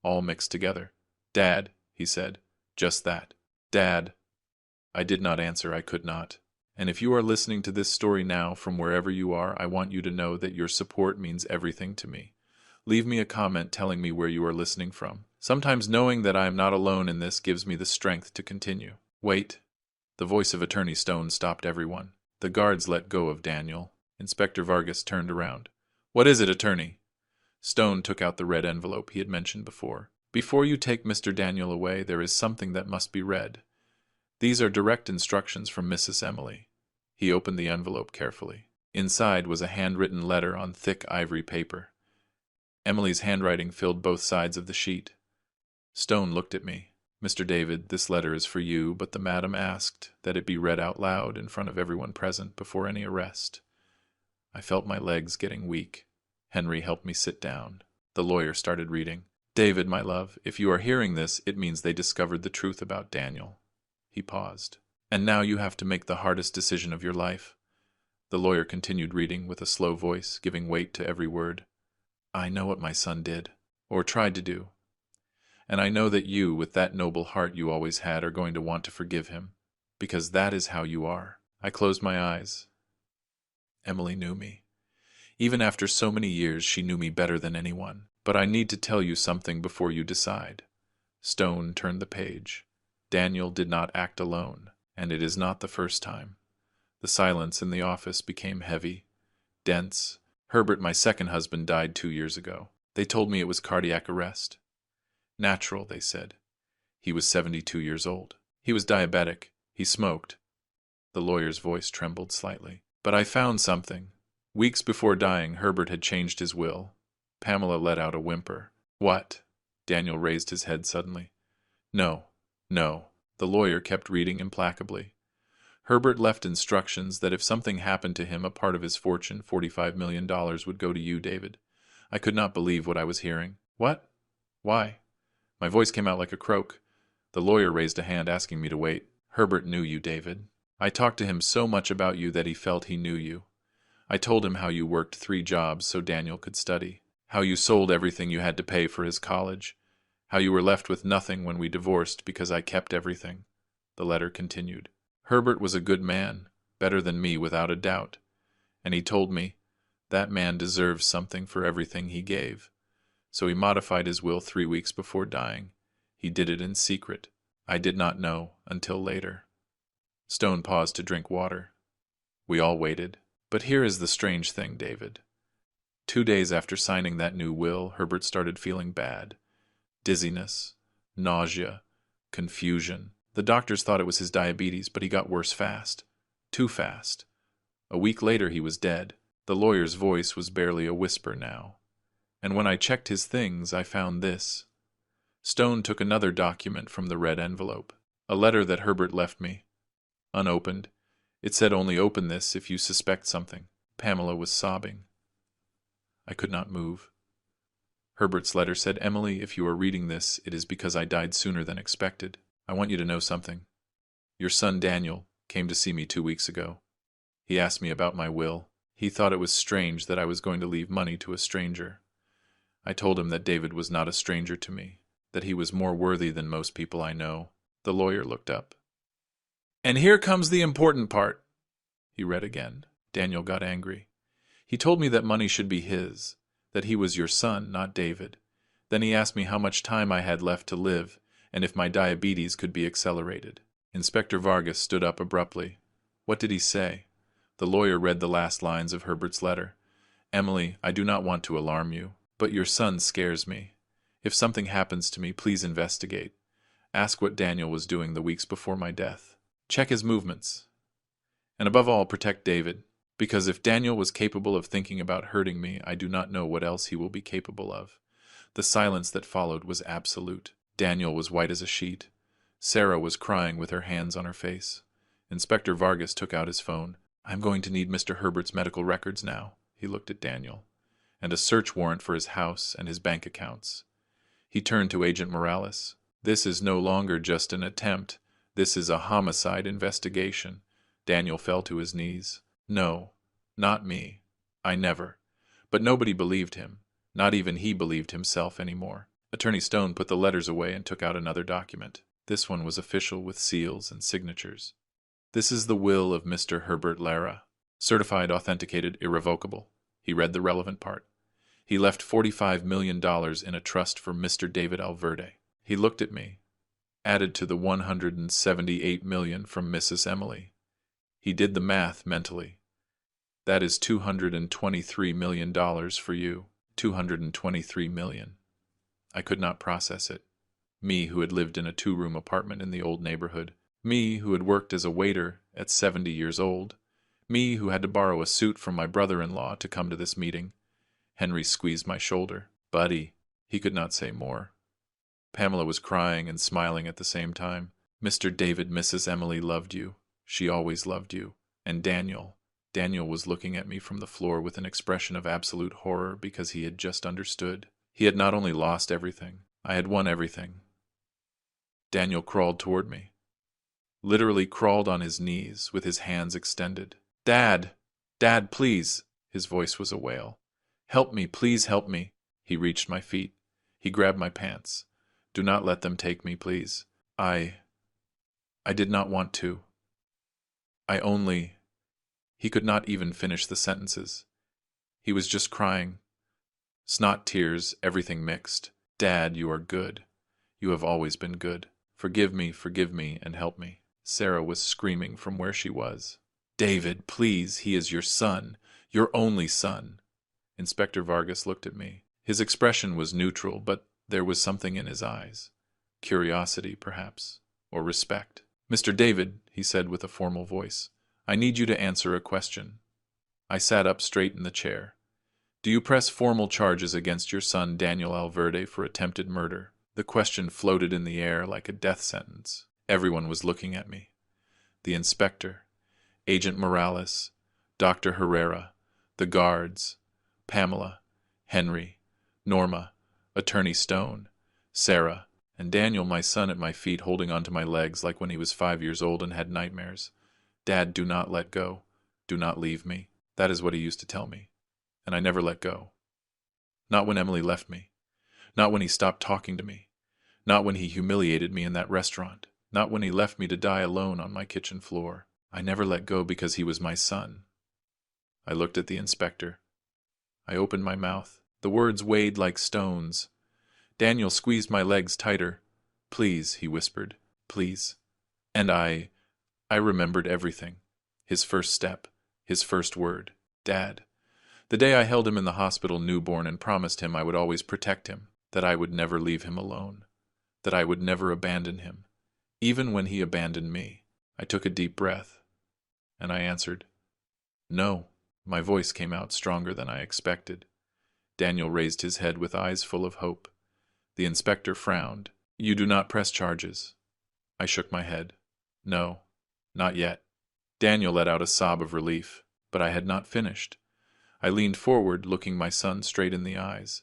all mixed together. "Dad," he said. Just that. "Dad." I did not answer. I could not. And if you are listening to this story now from wherever you are, I want you to know that your support means everything to me. Leave me a comment telling me where you are listening from. Sometimes knowing that I am not alone in this gives me the strength to continue. Wait. The voice of Attorney Stone stopped everyone. The guards let go of Daniel. Inspector Vargas turned around. "What is it, Attorney?" Stone took out the red envelope he had mentioned before. "Before you take Mr. Daniel away, there is something that must be read. These are direct instructions from Mrs. Emily." He opened the envelope carefully. Inside was a handwritten letter on thick ivory paper. Emily's handwriting filled both sides of the sheet. Stone looked at me. "Mr. David, this letter is for you, but the madam asked that it be read out loud in front of everyone present before any arrest." I felt my legs getting weak. Henry helped me sit down. The lawyer started reading. "David, my love, if you are hearing this, it means they discovered the truth about Daniel." He paused. "And now you have to make the hardest decision of your life." The lawyer continued reading with a slow voice, giving weight to every word. "I know what my son did, or tried to do. And I know that you, with that noble heart you always had, are going to want to forgive him, because that is how you are. I closed my eyes. Emily knew me. Even after so many years, she knew me better than anyone. But I need to tell you something before you decide. Stone turned the page. Daniel did not act alone, and it is not the first time. The silence in the office became heavy, dense. Herbert, my second husband, died 2 years ago. They told me it was cardiac arrest. Natural, they said. He was 72 years old. He was diabetic. He smoked. The lawyer's voice trembled slightly. But I found something. Weeks before dying, Herbert had changed his will. Pamela let out a whimper. What? Daniel raised his head suddenly. No, no. The lawyer kept reading implacably. Herbert left instructions that if something happened to him, a part of his fortune, $45 million, would go to you, David. I could not believe what I was hearing. What? Why? My voice came out like a croak. The lawyer raised a hand, asking me to wait. Herbert knew you, David. I talked to him so much about you that he felt he knew you. I told him how you worked 3 jobs so Daniel could study, how you sold everything you had to pay for his college, how you were left with nothing when we divorced because I kept everything. The letter continued. Herbert was a good man, better than me without a doubt, and he told me, that man deserves something for everything he gave. So he modified his will 3 weeks before dying. He did it in secret. I did not know until later. Stone paused to drink water. We all waited. But here is the strange thing, David. 2 days after signing that new will, Herbert started feeling bad. Dizziness, nausea, confusion. The doctors thought it was his diabetes, but he got worse fast. Too fast. A week later he was dead. The lawyer's voice was barely a whisper now. And when I checked his things, I found this. Stone took another document from the red envelope. A letter that Herbert left me. Unopened. It said, only open this if you suspect something. Pamela was sobbing. I could not move. Herbert's letter said, Emily, if you are reading this, it is because I died sooner than expected. I want you to know something. Your son Daniel came to see me 2 weeks ago. He asked me about my will. He thought it was strange that I was going to leave money to a stranger. I told him that David was not a stranger to me, that he was more worthy than most people I know. The lawyer looked up. And here comes the important part. He read again. Daniel got angry. He told me that money should be his, that he was your son, not David. Then he asked me how much time I had left to live, and if my diabetes could be accelerated. Inspector Vargas stood up abruptly. What did he say? The lawyer read the last lines of Herbert's letter. Emily, I do not want to alarm you, but your son scares me. If something happens to me, please investigate. Ask what Daniel was doing the weeks before my death. Check his movements. And above all, protect David, because if Daniel was capable of thinking about hurting me, I do not know what else he will be capable of. The silence that followed was absolute. Daniel was white as a sheet. Sarah was crying with her hands on her face. Inspector Vargas took out his phone. I'm going to need Mr. Herbert's medical records now. He looked at Daniel. And a search warrant for his house and his bank accounts. He turned to Agent Morales. This is no longer just an attempt. This is a homicide investigation. Daniel fell to his knees. No, not me. I never. But nobody believed him. Not even he believed himself anymore. Attorney Stone put the letters away and took out another document. This one was official with seals and signatures. This is the will of Mr. Herbert Lara. Certified, authenticated, irrevocable. He read the relevant part. He left $45 million in a trust for Mr. David Alverde. He looked at me. Added to the $178 million from Mrs. Emily. He did the math mentally. That is $223 million for you. $223 million. I could not process it. Me, who had lived in a 2-room apartment in the old neighborhood. Me, who had worked as a waiter at 70 years old. Me, who had to borrow a suit from my brother-in-law to come to this meeting. Henry squeezed my shoulder. Buddy. He could not say more. Pamela was crying and smiling at the same time. Mr. David, Mrs. Emily loved you. She always loved you. And Daniel. Daniel was looking at me from the floor with an expression of absolute horror because he had just understood. He had not only lost everything, I had won everything. Daniel crawled toward me. Literally crawled on his knees with his hands extended. Dad! Dad, please! His voice was a wail. Help me, please help me. He reached my feet. He grabbed my pants. Do not let them take me, please. I did not want to. I only... He could not even finish the sentences. He was just crying. Snot tears, everything mixed. Dad, you are good. You have always been good. Forgive me, and help me. Sarah was screaming from where she was. David, please, he is your son. Your only son. Inspector Vargas looked at me. His expression was neutral, but there was something in his eyes. Curiosity, perhaps, or respect. Mr. David, he said with a formal voice, I need you to answer a question. I sat up straight in the chair. Do you press formal charges against your son Daniel Alverde for attempted murder? The question floated in the air like a death sentence. Everyone was looking at me. The inspector, Agent Morales, Dr. Herrera, the guards, Pamela, Henry, Norma, Attorney Stone, Sarah, and Daniel, my son, at my feet, holding onto my legs like when he was 5 years old and had nightmares. Dad, do not let go. Do not leave me. That is what he used to tell me. And I never let go. Not when Emily left me. Not when he stopped talking to me. Not when he humiliated me in that restaurant. Not when he left me to die alone on my kitchen floor. I never let go because he was my son. I looked at the inspector. I opened my mouth. The words weighed like stones. Daniel squeezed my legs tighter. Please, he whispered. Please. And I remembered everything. His first step. His first word. Dad. The day I held him in the hospital newborn and promised him I would always protect him, that I would never leave him alone, that I would never abandon him, even when he abandoned me. I took a deep breath, and I answered, No. My voice came out stronger than I expected. Daniel raised his head with eyes full of hope. The inspector frowned. You do not press charges. I shook my head. No, not yet. Daniel let out a sob of relief, but I had not finished. I leaned forward, looking my son straight in the eyes.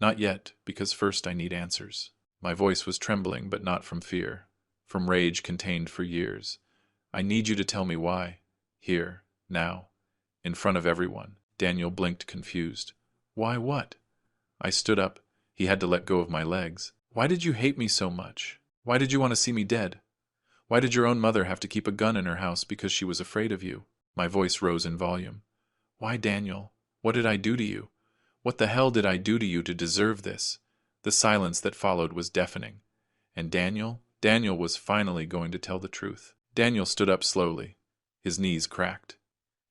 Not yet, because first I need answers. My voice was trembling, but not from fear, from rage contained for years. I need you to tell me why. Here, now, in front of everyone. Daniel blinked, confused. Why what? I stood up. He had to let go of my legs. Why did you hate me so much? Why did you want to see me dead? Why did your own mother have to keep a gun in her house because she was afraid of you? My voice rose in volume. Why, Daniel? What did I do to you? What the hell did I do to you to deserve this? The silence that followed was deafening. And Daniel was finally going to tell the truth. Daniel stood up slowly. His knees cracked.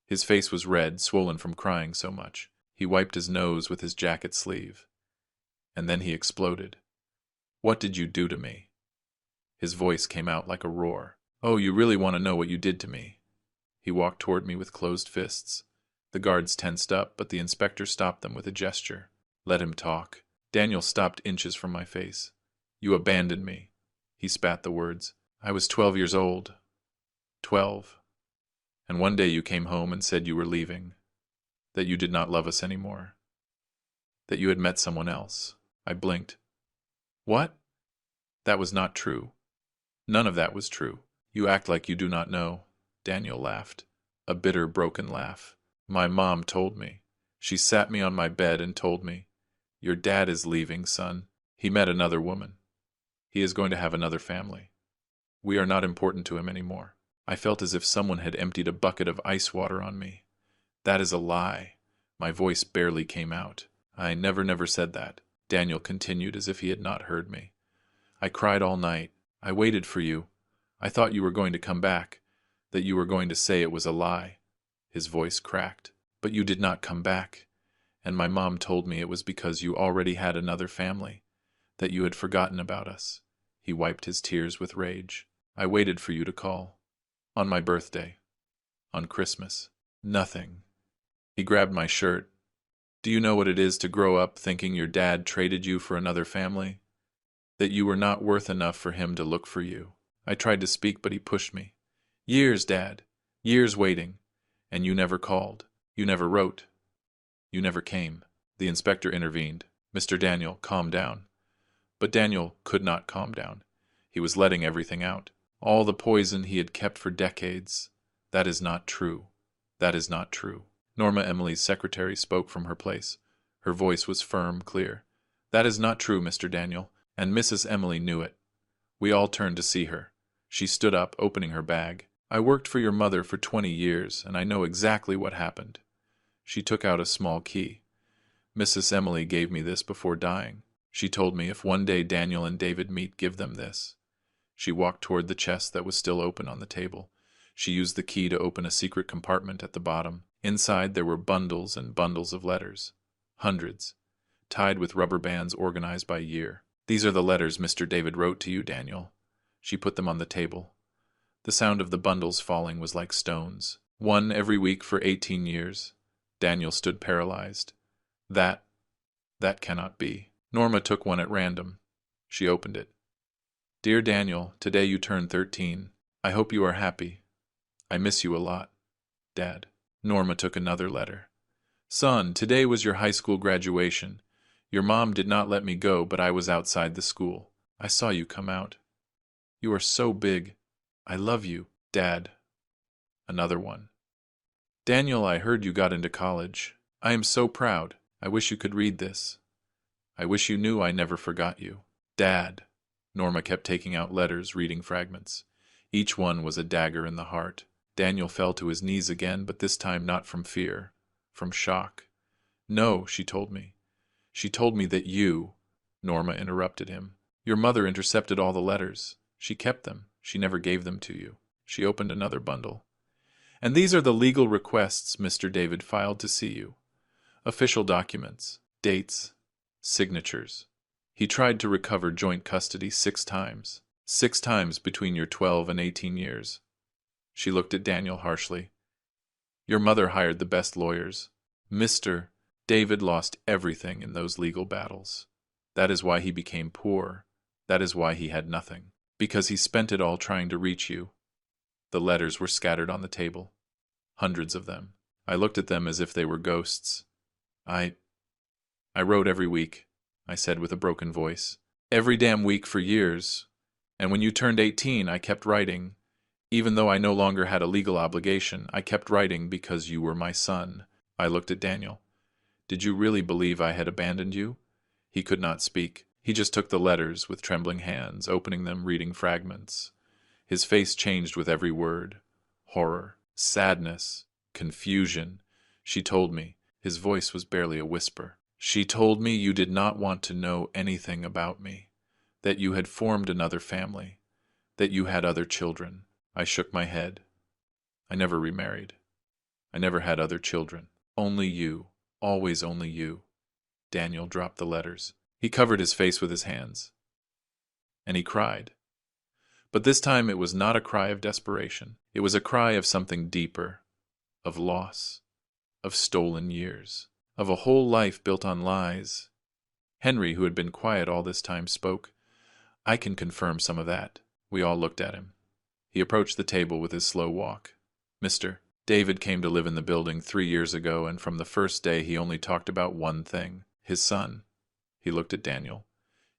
His face was red, swollen from crying so much. He wiped his nose with his jacket sleeve. And then he exploded. What did you do to me? His voice came out like a roar. Oh, you really want to know what you did to me? He walked toward me with closed fists. The guards tensed up, but the inspector stopped them with a gesture. Let him talk. Daniel stopped inches from my face. You abandoned me. He spat the words. I was 12 years old. 12. And one day you came home and said you were leaving. That you did not love us anymore. That you had met someone else. I blinked. What? That was not true. None of that was true. You act like you do not know. Daniel laughed. A bitter, broken laugh. My mom told me. She sat me on my bed and told me, Your dad is leaving, son. He met another woman. He is going to have another family. We are not important to him anymore. I felt as if someone had emptied a bucket of ice water on me. That is a lie. My voice barely came out. I never said that. Daniel continued as if he had not heard me. I cried all night. I waited for you. I thought you were going to come back, that you were going to say it was a lie. His voice cracked. But you did not come back. And my mom told me it was because you already had another family, that you had forgotten about us. He wiped his tears with rage. I waited for you to call. On my birthday. On Christmas. Nothing. He grabbed my shirt. Do you know what it is to grow up thinking your dad traded you for another family? That you were not worth enough for him to look for you. I tried to speak, but he pushed me. Years, Dad. Years waiting. And you never called. You never wrote. You never came. The inspector intervened. Mr. Daniel, calm down. But Daniel could not calm down. He was letting everything out. All the poison he had kept for decades. That is not true. That is not true. Norma, Emily's secretary, spoke from her place. Her voice was firm, clear. That is not true, Mr. Daniel. And Mrs. Emily knew it. We all turned to see her. She stood up, opening her bag. I worked for your mother for 20 years, and I know exactly what happened. She took out a small key. Mrs. Emily gave me this before dying. She told me if one day Daniel and David meet, give them this. She walked toward the chest that was still open on the table. She used the key to open a secret compartment at the bottom. Inside there were bundles and bundles of letters. Hundreds. Tied with rubber bands organized by year. These are the letters Mr. David wrote to you, Daniel. She put them on the table. The sound of the bundles falling was like stones. One every week for 18 years. Daniel stood paralyzed. That cannot be. Norma took one at random. She opened it. Dear Daniel, today you turn 13. I hope you are happy. I miss you a lot. Dad. Norma took another letter. Son, today was your high school graduation. Your mom did not let me go, but I was outside the school. I saw you come out. You are so big. I love you, Dad. Another one. Daniel, I heard you got into college. I am so proud. I wish you could read this. I wish you knew I never forgot you. Dad. Norma kept taking out letters, reading fragments. Each one was a dagger in the heart. Daniel fell to his knees again, but this time not from fear, from shock. No, she told me. She told me that you— Norma interrupted him. Your mother intercepted all the letters. She kept them. She never gave them to you. She opened another bundle. And these are the legal requests Mr. David filed to see you. Official documents, dates, signatures. He tried to recover joint custody 6 times. 6 times between your 12 and 18 years. She looked at Daniel harshly. Your mother hired the best lawyers. Mr. David lost everything in those legal battles. That is why he became poor. That is why he had nothing. Because he spent it all trying to reach you. The letters were scattered on the table. Hundreds of them. I looked at them as if they were ghosts. I wrote every week, I said with a broken voice. Every damn week for years. And when you turned 18, I kept writing. Even though I no longer had a legal obligation, I kept writing because you were my son. I looked at Daniel. Did you really believe I had abandoned you? He could not speak. He just took the letters with trembling hands, opening them, reading fragments. His face changed with every word. Horror, sadness, confusion. She told me. His voice was barely a whisper. She told me you did not want to know anything about me, that you had formed another family, that you had other children. I shook my head. I never remarried. I never had other children. Only you. Always only you. Daniel dropped the letters. He covered his face with his hands. And he cried. But this time it was not a cry of desperation. It was a cry of something deeper, of loss, of stolen years, of a whole life built on lies. Henry, who had been quiet all this time, spoke. I can confirm some of that. We all looked at him. He approached the table with his slow walk. Mr. David came to live in the building 3 years ago, and from the first day he only talked about one thing, his son. He looked at Daniel.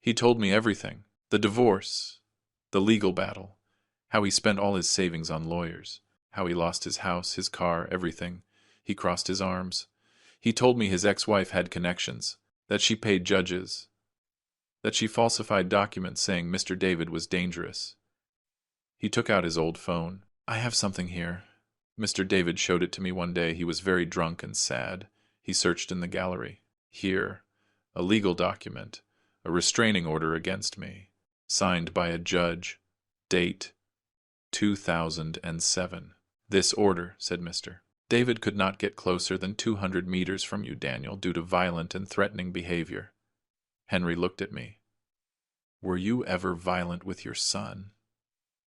He told me everything. The divorce, the legal battle, how he spent all his savings on lawyers, how he lost his house, his car, everything. He crossed his arms. He told me his ex-wife had connections, that she paid judges, that she falsified documents saying Mr. David was dangerous. He took out his old phone. I have something here. Mr. David showed it to me one day. He was very drunk and sad. He searched in the gallery. Here, a legal document, a restraining order against me, signed by a judge, date 2007. This order, said Mr. David, could not get closer than 200 meters from you, Daniel, due to violent and threatening behavior. Henry looked at me. Were you ever violent with your son?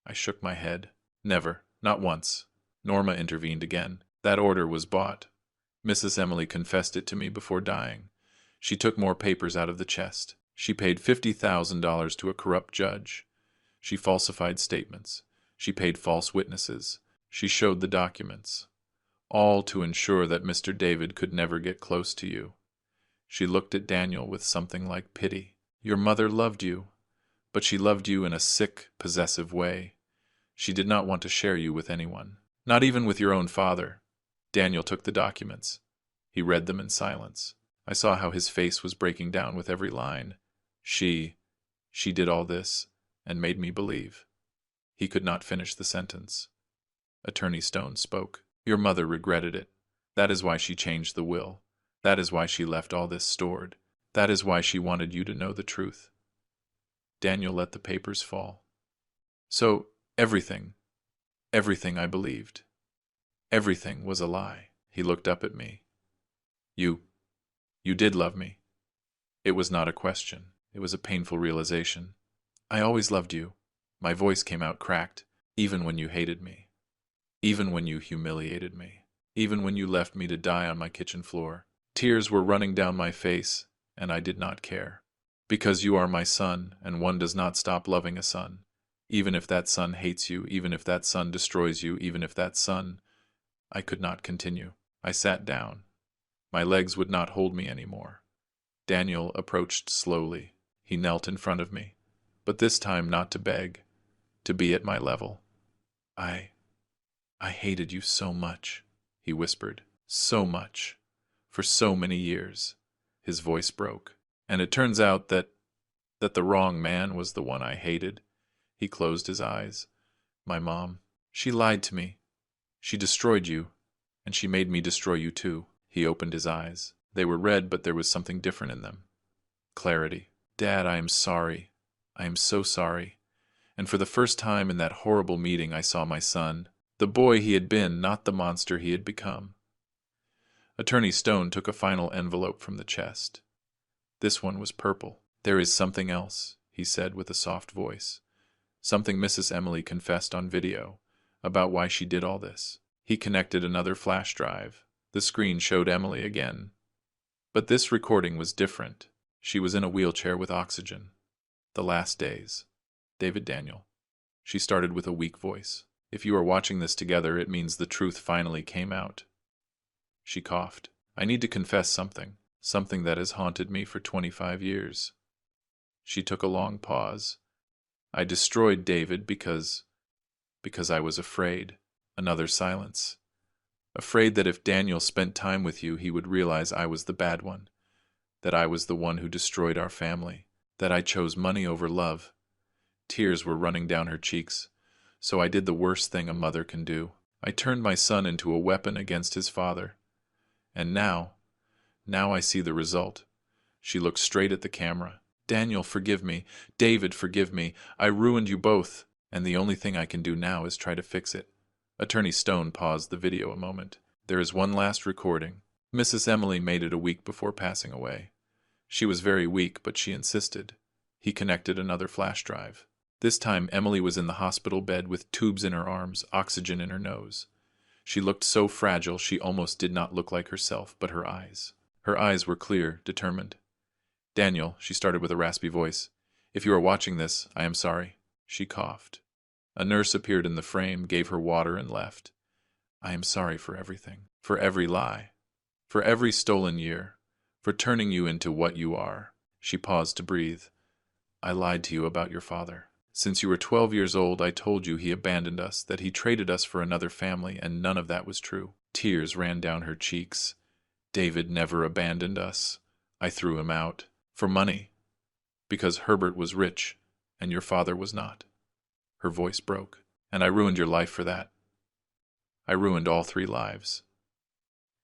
I shook my head. Never, not once. Norma intervened again. That order was bought. Mrs. Emily confessed it to me before dying. She took more papers out of the chest. She paid $50,000 to a corrupt judge. She falsified statements. She paid false witnesses. She showed the documents. All to ensure that Mr. David could never get close to you. She looked at Daniel with something like pity. Your mother loved you, but she loved you in a sick, possessive way. She did not want to share you with anyone, not even with your own father. Daniel took the documents. He read them in silence. I saw how his face was breaking down with every line. She She did all this and made me believe. He could not finish the sentence. Attorney Stone spoke. Your mother regretted it. That is why she changed the will. That is why she left all this stored. That is why she wanted you to know the truth. Daniel let the papers fall. So, everything I believed, everything was a lie. He looked up at me. You did love me. It was not a question. It was a painful realization. I always loved you. My voice came out cracked, even when you hated me. Even when you humiliated me. Even when you left me to die on my kitchen floor. Tears were running down my face, and I did not care. Because you are my son, and one does not stop loving a son. Even if that son hates you, even if that son destroys you, even if that son... I could not continue. I sat down. My legs would not hold me anymore. Daniel approached slowly. He knelt in front of me, but this time not to beg, to be at my level. I hated you so much, he whispered. So much. For so many years. His voice broke. And it turns out that the wrong man was the one I hated. He closed his eyes. My mom. She lied to me. She destroyed you, and she made me destroy you too. He opened his eyes. They were red, but there was something different in them. Clarity. Dad, I am sorry. I am so sorry. And for the first time in that horrible meeting I saw my son. The boy he had been, not the monster he had become. Attorney Stone took a final envelope from the chest. This one was purple. There is something else, he said with a soft voice. Something Mrs. Emily confessed on video, about why she did all this. He connected another flash drive. The screen showed Emily again. But this recording was different. She was in a wheelchair with oxygen. The last days. David Daniel. She started with a weak voice. If you are watching this together, it means the truth finally came out. She coughed. I need to confess something. Something that has haunted me for 25 years. She took a long pause. I destroyed David because I was afraid. Another silence. Afraid that if Daniel spent time with you, he would realize I was the bad one. That I was the one who destroyed our family. That I chose money over love. Tears were running down her cheeks. So I did the worst thing a mother can do. I turned my son into a weapon against his father. And now I see the result. She looked straight at the camera. Daniel, forgive me. David, forgive me. I ruined you both, and the only thing I can do now is try to fix it. Attorney Stone paused the video a moment. There is one last recording. Mrs. Emily made it a week before passing away. She was very weak, but she insisted. He connected another flash drive. This time Emily was in the hospital bed with tubes in her arms, oxygen in her nose. She looked so fragile she almost did not look like herself, but her eyes. Her eyes were clear, determined. Daniel, she started with a raspy voice, if you are watching this, I am sorry. She coughed. A nurse appeared in the frame, gave her water, and left. I am sorry for everything, for every lie, for every stolen year, for turning you into what you are. She paused to breathe. I lied to you about your father. Since you were 12 years old, I told you he abandoned us, that he traded us for another family, and none of that was true. Tears ran down her cheeks. David never abandoned us. I threw him out. For money. Because Herbert was rich, and your father was not. Her voice broke. And I ruined your life for that. I ruined all 3 lives.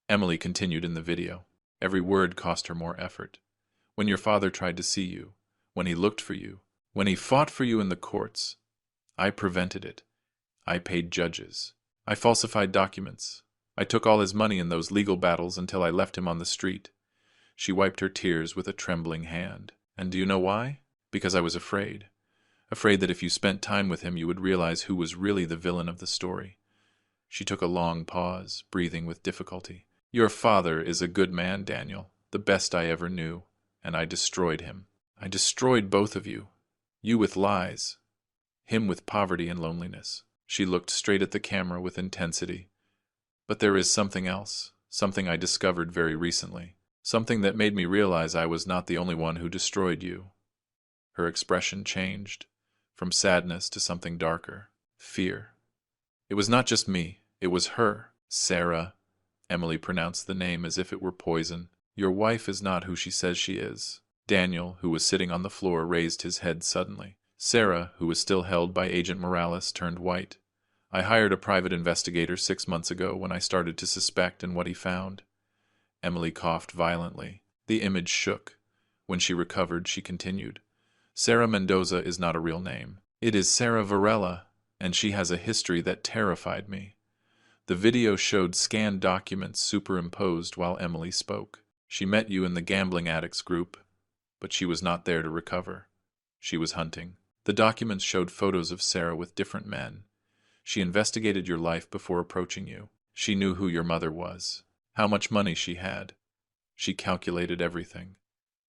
Emily continued in the video. Every word cost her more effort. When your father tried to see you, when he looked for you, when he fought for you in the courts, I prevented it. I paid judges. I falsified documents. I took all his money in those legal battles until I left him on the street. She wiped her tears with a trembling hand. And do you know why? Because I was afraid. Afraid that if you spent time with him, you would realize who was really the villain of the story. She took a long pause, breathing with difficulty. Your father is a good man, Daniel, the best I ever knew, and I destroyed him. I destroyed both of you. You with lies, him with poverty and loneliness. She looked straight at the camera with intensity. But there is something else, something I discovered very recently. Something that made me realize I was not the only one who destroyed you. Her expression changed, from sadness to something darker, fear. It was not just me, it was her, Sarah. Emily pronounced the name as if it were poison. Your wife is not who she says she is. Daniel, who was sitting on the floor, raised his head suddenly. Sarah, who was still held by Agent Morales, turned white. I hired a private investigator 6 months ago when I started to suspect and what he found. Emily coughed violently. The image shook. When she recovered, she continued. Sarah Mendoza is not a real name. It is Sarah Varela, and she has a history that terrified me. The video showed scanned documents superimposed while Emily spoke. She met you in the gambling addicts group, but she was not there to recover. She was hunting. The documents showed photos of Sarah with different men. She investigated your life before approaching you. She knew who your mother was, how much money she had. She calculated everything.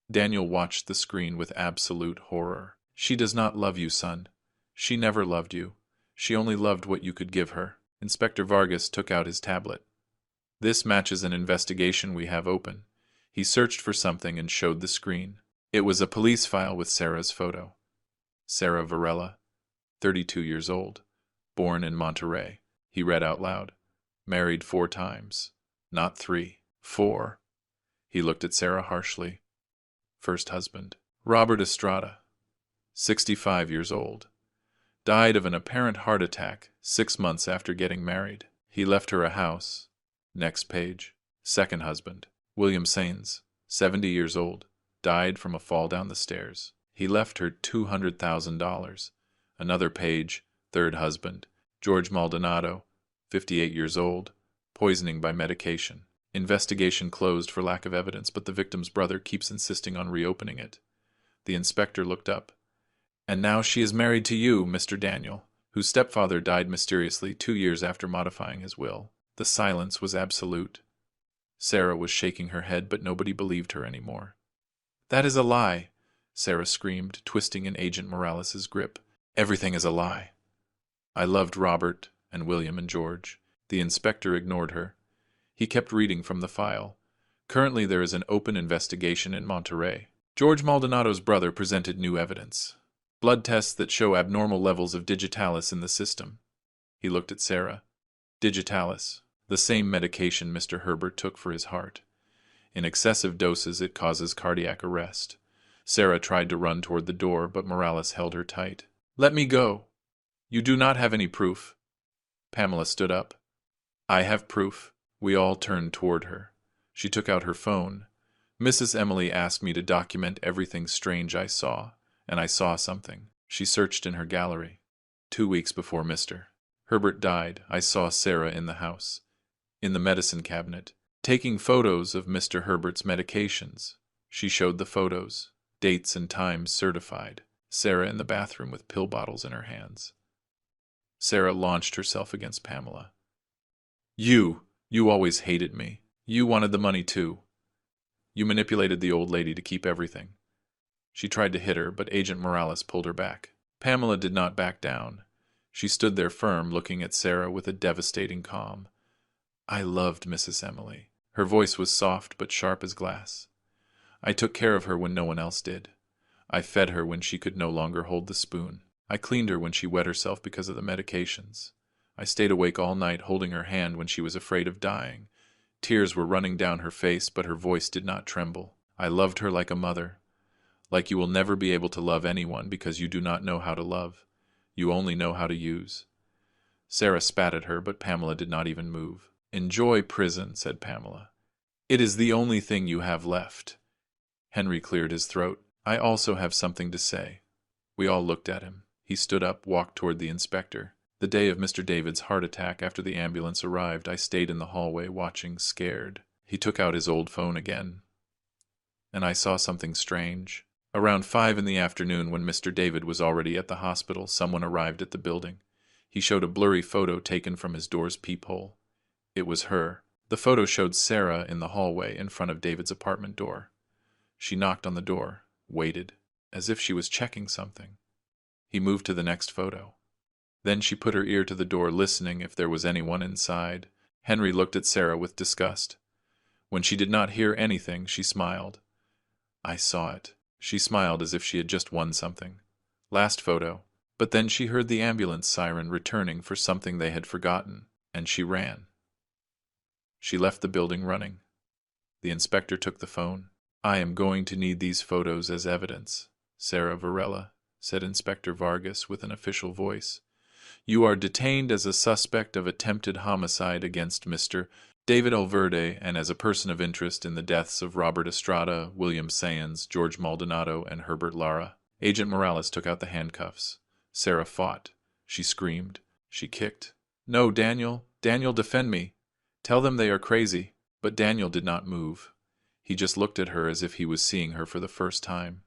Daniel watched the screen with absolute horror. She does not love you, son. She never loved you. She only loved what you could give her. Inspector Vargas took out his tablet. This matches an investigation we have open. He searched for something and showed the screen. It was a police file with Sarah's photo. Sarah Varela, 32 years old, born in Monterrey. He read out loud. Married 4 times. Not 3. 4. He looked at Sarah harshly. First husband, Robert Estrada, 65 years old. Died of an apparent heart attack 6 months after getting married. He left her a house. Next page. Second husband, William Sains, 70 years old. Died from a fall down the stairs. He left her $200,000. Another page. Third husband, George Maldonado, 58 years old. Poisoning by medication. Investigation closed for lack of evidence, but the victim's brother keeps insisting on reopening it. The inspector looked up. And now she is married to you, Mr. Daniel, whose stepfather died mysteriously 2 years after modifying his will. The silence was absolute. Sarah was shaking her head, but nobody believed her anymore. That is a lie, Sarah screamed, twisting in Agent Morales' grip. Everything is a lie. I loved Robert and William and George. The inspector ignored her. He kept reading from the file. Currently there is an open investigation in Monterrey. George Maldonado's brother presented new evidence. Blood tests that show abnormal levels of digitalis in the system. He looked at Sarah. Digitalis, the same medication Mr. Herbert took for his heart. In excessive doses it causes cardiac arrest. Sarah tried to run toward the door, but Morales held her tight. Let me go. You do not have any proof. Pamela stood up. I have proof. We all turned toward her. She took out her phone. Mrs. Emily asked me to document everything strange I saw, and I saw something. She searched in her gallery. 2 weeks before Mr. Herbert died, I saw Sarah in the house, in the medicine cabinet, taking photos of Mr. Herbert's medications. She showed the photos, dates and times certified. Sarah in the bathroom with pill bottles in her hands. Sarah launched herself against Pamela. You always hated me. You wanted the money too. You manipulated the old lady to keep everything. She tried to hit her, but Agent Morales pulled her back. Pamela did not back down. She stood there firm, looking at Sarah with a devastating calm. I loved Mrs. Emily. Her voice was soft but sharp as glass. I took care of her when no one else did. I fed her when she could no longer hold the spoon. I cleaned her when she wet herself because of the medications. I stayed awake all night holding her hand when she was afraid of dying. Tears were running down her face, but her voice did not tremble. I loved her like a mother. Like you will never be able to love anyone because you do not know how to love. You only know how to use. Sarah spat at her, but Pamela did not even move. Enjoy prison, said Pamela. It is the only thing you have left. Henry cleared his throat. I also have something to say. We all looked at him. He stood up, walked toward the inspector. The day of Mr. David's heart attack after the ambulance arrived, I stayed in the hallway watching, scared. He took out his old phone again. And I saw something strange. Around 5 in the afternoon, when Mr. David was already at the hospital, someone arrived at the building. He showed a blurry photo taken from his door's peephole. It was her. The photo showed Sarah in the hallway in front of David's apartment door. She knocked on the door, waited, as if she was checking something. He moved to the next photo. Then she put her ear to the door, listening if there was anyone inside. Henry looked at Sarah with disgust. When she did not hear anything, she smiled. I saw it. She smiled as if she had just won something. Last photo. But then she heard the ambulance siren returning for something they had forgotten, and she ran. She left the building running. The inspector took the phone. I am going to need these photos as evidence, Sarah Varela, said Inspector Vargas with an official voice. You are detained as a suspect of attempted homicide against Mr. David Alverde and as a person of interest in the deaths of Robert Estrada, William Sayans, George Maldonado, and Herbert Lara. Agent Morales took out the handcuffs. Sarah fought. She screamed. She kicked. No, Daniel! Daniel, defend me! Tell them they are crazy. But Daniel did not move. He just looked at her as if he was seeing her for the first time.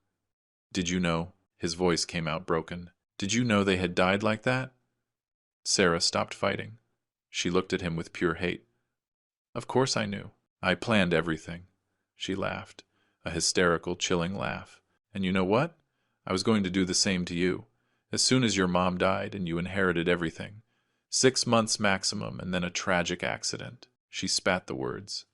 Did you know? His voice came out broken. Did you know they had died like that? Sarah stopped fighting. She looked at him with pure hate. Of course I knew. I planned everything. She laughed, a hysterical, chilling laugh. And you know what? I was going to do the same to you. As soon as your mom died and you inherited everything. 6 months maximum and then a tragic accident. She spat the words.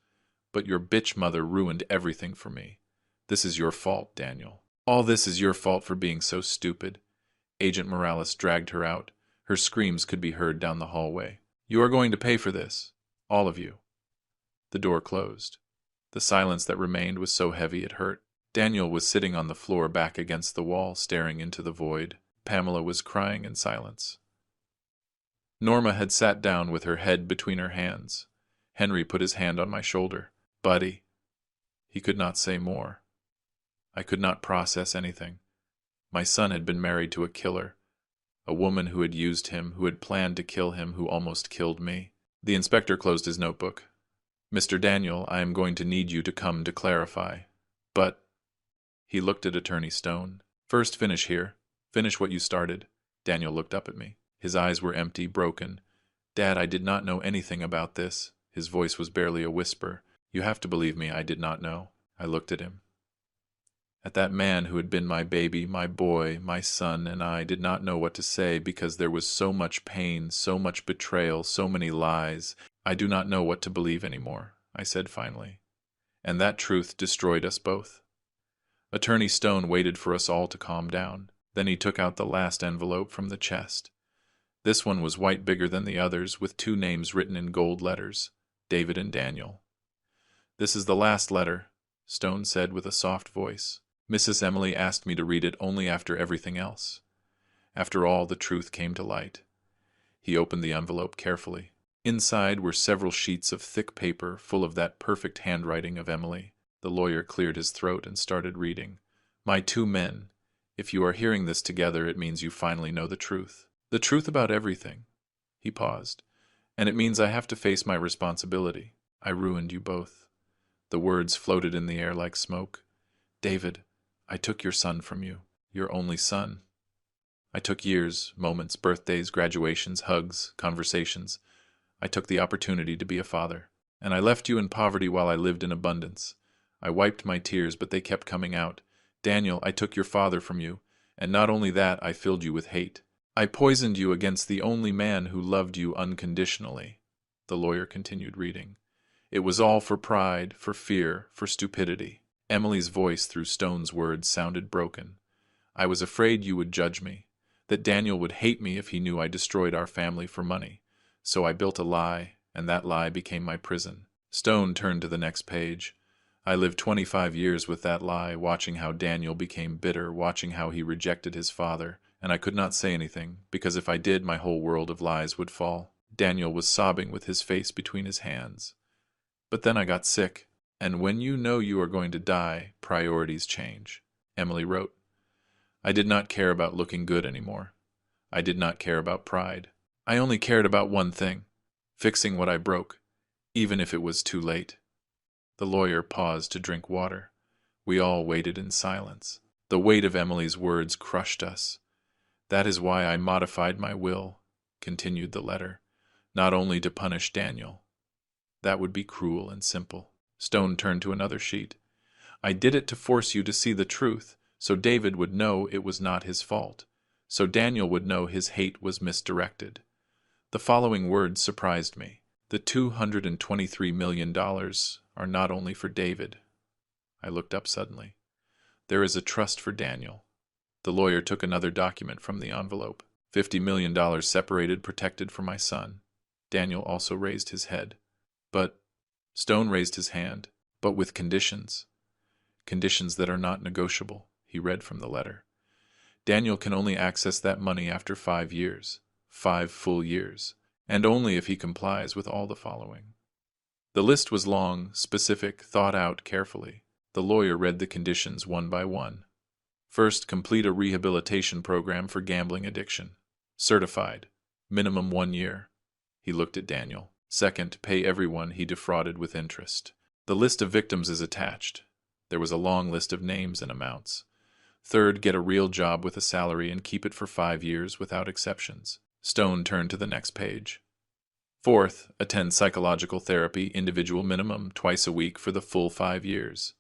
But your bitch mother ruined everything for me. This is your fault, Daniel. All this is your fault for being so stupid. Agent Morales dragged her out. Her screams could be heard down the hallway. You are going to pay for this. All of you. The door closed. The silence that remained was so heavy it hurt. Daniel was sitting on the floor back against the wall, staring into the void. Pamela was crying in silence. Norma had sat down with her head between her hands. Henry put his hand on my shoulder. Buddy. He could not say more. I could not process anything. My son had been married to a killer. A woman who had used him, who had planned to kill him, who almost killed me. The inspector closed his notebook. Mr. Daniel, I am going to need you to come to clarify. But... He looked at Attorney Stone. First, finish here. Finish what you started. Daniel looked up at me. His eyes were empty, broken. Dad, I did not know anything about this. His voice was barely a whisper. You have to believe me, I did not know. I looked at him. At that man who had been my baby, my boy, my son, and I did not know what to say because there was so much pain, so much betrayal, so many lies. I do not know what to believe anymore, I said finally. And that truth destroyed us both. Attorney Stone waited for us all to calm down. Then he took out the last envelope from the chest. This one was white bigger than the others, with 2 names written in gold letters, David and Daniel. This is the last letter, Stone said with a soft voice. Mrs. Emily asked me to read it only after everything else. After all, the truth came to light. He opened the envelope carefully. Inside were several sheets of thick paper full of that perfect handwriting of Emily. The lawyer cleared his throat and started reading. My 2 men. If you are hearing this together, it means you finally know the truth. The truth about everything. He paused. And it means I have to face my responsibility. I ruined you both. The words floated in the air like smoke. David, I took your son from you, your only son. I took years, moments, birthdays, graduations, hugs, conversations. I took the opportunity to be a father. And I left you in poverty while I lived in abundance. I wiped my tears, but they kept coming out. Daniel, I took your father from you, and not only that, I filled you with hate. I poisoned you against the only man who loved you unconditionally. The lawyer continued reading. It was all for pride, for fear, for stupidity. Emily's voice through Stone's words sounded broken. I was afraid you would judge me, that Daniel would hate me if he knew I destroyed our family for money. So I built a lie, and that lie became my prison. Stone turned to the next page. I lived 25 years with that lie, watching how Daniel became bitter, watching how he rejected his father, and I could not say anything, because if I did, my whole world of lies would fall. Daniel was sobbing with his face between his hands. But then I got sick. And when you know you are going to die, priorities change. Emily wrote. I did not care about looking good anymore. I did not care about pride. I only cared about one thing, fixing what I broke, even if it was too late. The lawyer paused to drink water. We all waited in silence. The weight of Emily's words crushed us. That is why I modified my will, continued the letter, not only to punish Daniel. That would be cruel and simple. Stone turned to another sheet. I did it to force you to see the truth, so David would know it was not his fault, so Daniel would know his hate was misdirected. The following words surprised me. The $223 million are not only for David. I looked up suddenly. There is a trust for Daniel. The lawyer took another document from the envelope. $50 million separated, protected for my son. Daniel also raised his head. But Stone raised his hand, but with conditions. Conditions that are not negotiable, he read from the letter. Daniel can only access that money after 5 years, 5 full years, and only if he complies with all the following. The list was long, specific, thought out carefully. The lawyer read the conditions one by one. First, complete a rehabilitation program for gambling addiction. Certified. Minimum 1 year. He looked at Daniel. Second, pay everyone he defrauded with interest. The list of victims is attached. There was a long list of names and amounts. Third, get a real job with a salary and keep it for 5 years without exceptions. Stone turned to the next page. Fourth, attend psychological therapy, individual minimum, twice a week for the full 5 years.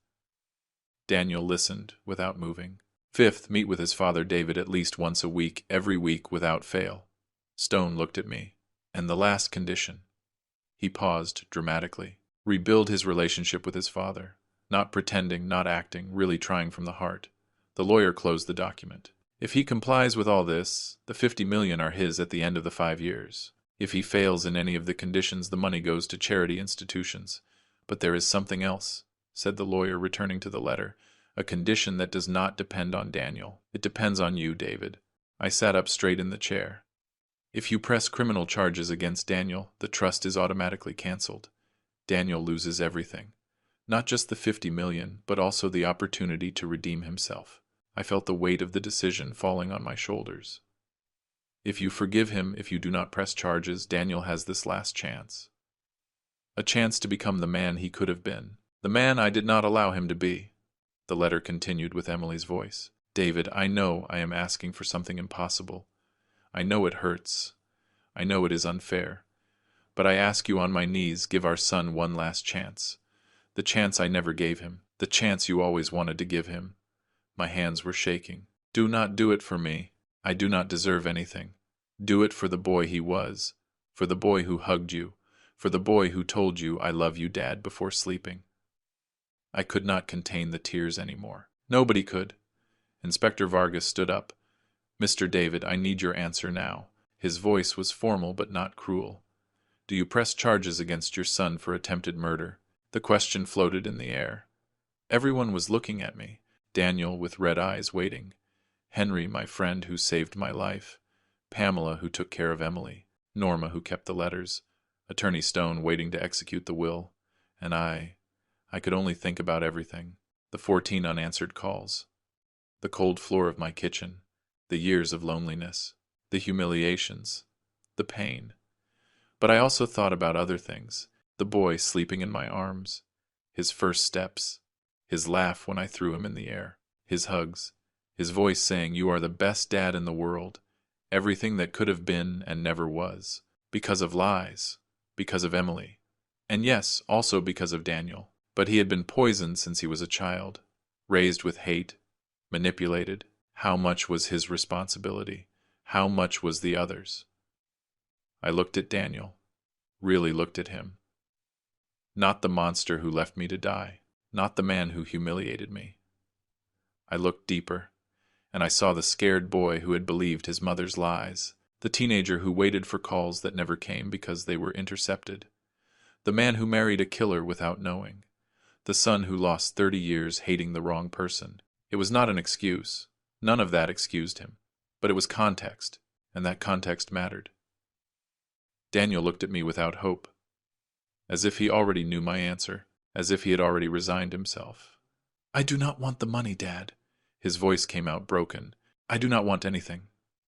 Daniel listened, without moving. Fifth, meet with his father David at least once a week, every week without fail. Stone looked at me. And the last condition. He paused dramatically. Rebuild his relationship with his father. Not pretending, not acting, really trying from the heart. The lawyer closed the document. If he complies with all this, the $50 million are his at the end of the 5 years. If he fails in any of the conditions, the money goes to charity institutions. But there is something else, said the lawyer, returning to the letter. A condition that does not depend on Daniel. It depends on you, David. I sat up straight in the chair. If you press criminal charges against Daniel, the trust is automatically canceled. Daniel loses everything. Not just the $50 million, but also the opportunity to redeem himself. I felt the weight of the decision falling on my shoulders. If you forgive him, if you do not press charges, Daniel has this last chance. A chance to become the man he could have been. The man I did not allow him to be. The letter continued with Emily's voice. David, I know I am asking for something impossible. I know it hurts. I know it is unfair. But I ask you on my knees, give our son one last chance. The chance I never gave him. The chance you always wanted to give him. My hands were shaking. Do not do it for me. I do not deserve anything. Do it for the boy he was. For the boy who hugged you. For the boy who told you, I love you, Dad, before sleeping. I could not contain the tears anymore. Nobody could. Inspector Vargas stood up. Mr. David, I need your answer now. His voice was formal but not cruel. Do you press charges against your son for attempted murder? The question floated in the air. Everyone was looking at me. Daniel, with red eyes, waiting. Henry, my friend, who saved my life. Pamela, who took care of Emily. Norma, who kept the letters. Attorney Stone, waiting to execute the will. And I could only think about everything. The 14 unanswered calls. The cold floor of my kitchen. The years of loneliness. The humiliations. The pain. But I also thought about other things. The boy sleeping in my arms. His first steps. His laugh when I threw him in the air. His hugs. His voice saying, you are the best dad in the world. Everything that could have been and never was. Because of lies. Because of Emily. And yes, also because of Daniel. But he had been poisoned since he was a child. Raised with hate. Manipulated. How much was his responsibility? How much was the others? I looked at Daniel. Really looked at him. Not the monster who left me to die. Not the man who humiliated me. I looked deeper, and I saw the scared boy who had believed his mother's lies, the teenager who waited for calls that never came because they were intercepted, the man who married a killer without knowing, the son who lost 30 years hating the wrong person. It was not an excuse. None of that excused him. But it was context, and that context mattered. Daniel looked at me without hope, as if he already knew my answer, as if he had already resigned himself. I do not want the money, Dad. His voice came out broken. I do not want anything.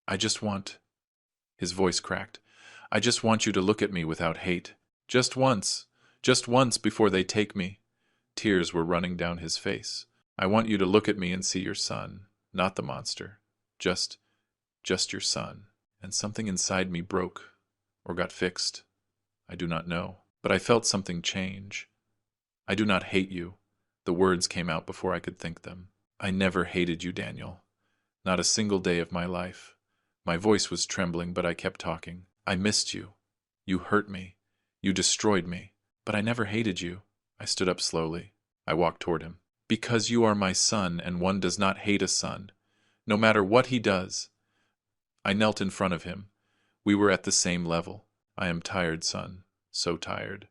I just want... His voice cracked. I just want you to look at me without hate. Just once before they take me. Tears were running down his face. I want you to look at me and see your son, not the monster. Just your son. And something inside me broke, or got fixed. I do not know, but I felt something change. I do not hate you. The words came out before I could think them. I never hated you, Daniel. Not a single day of my life. My voice was trembling, but I kept talking. I missed you. You hurt me. You destroyed me. But I never hated you. I stood up slowly. I walked toward him. Because you are my son, and one does not hate a son, no matter what he does. I knelt in front of him. We were at the same level. I am tired, son. So tired.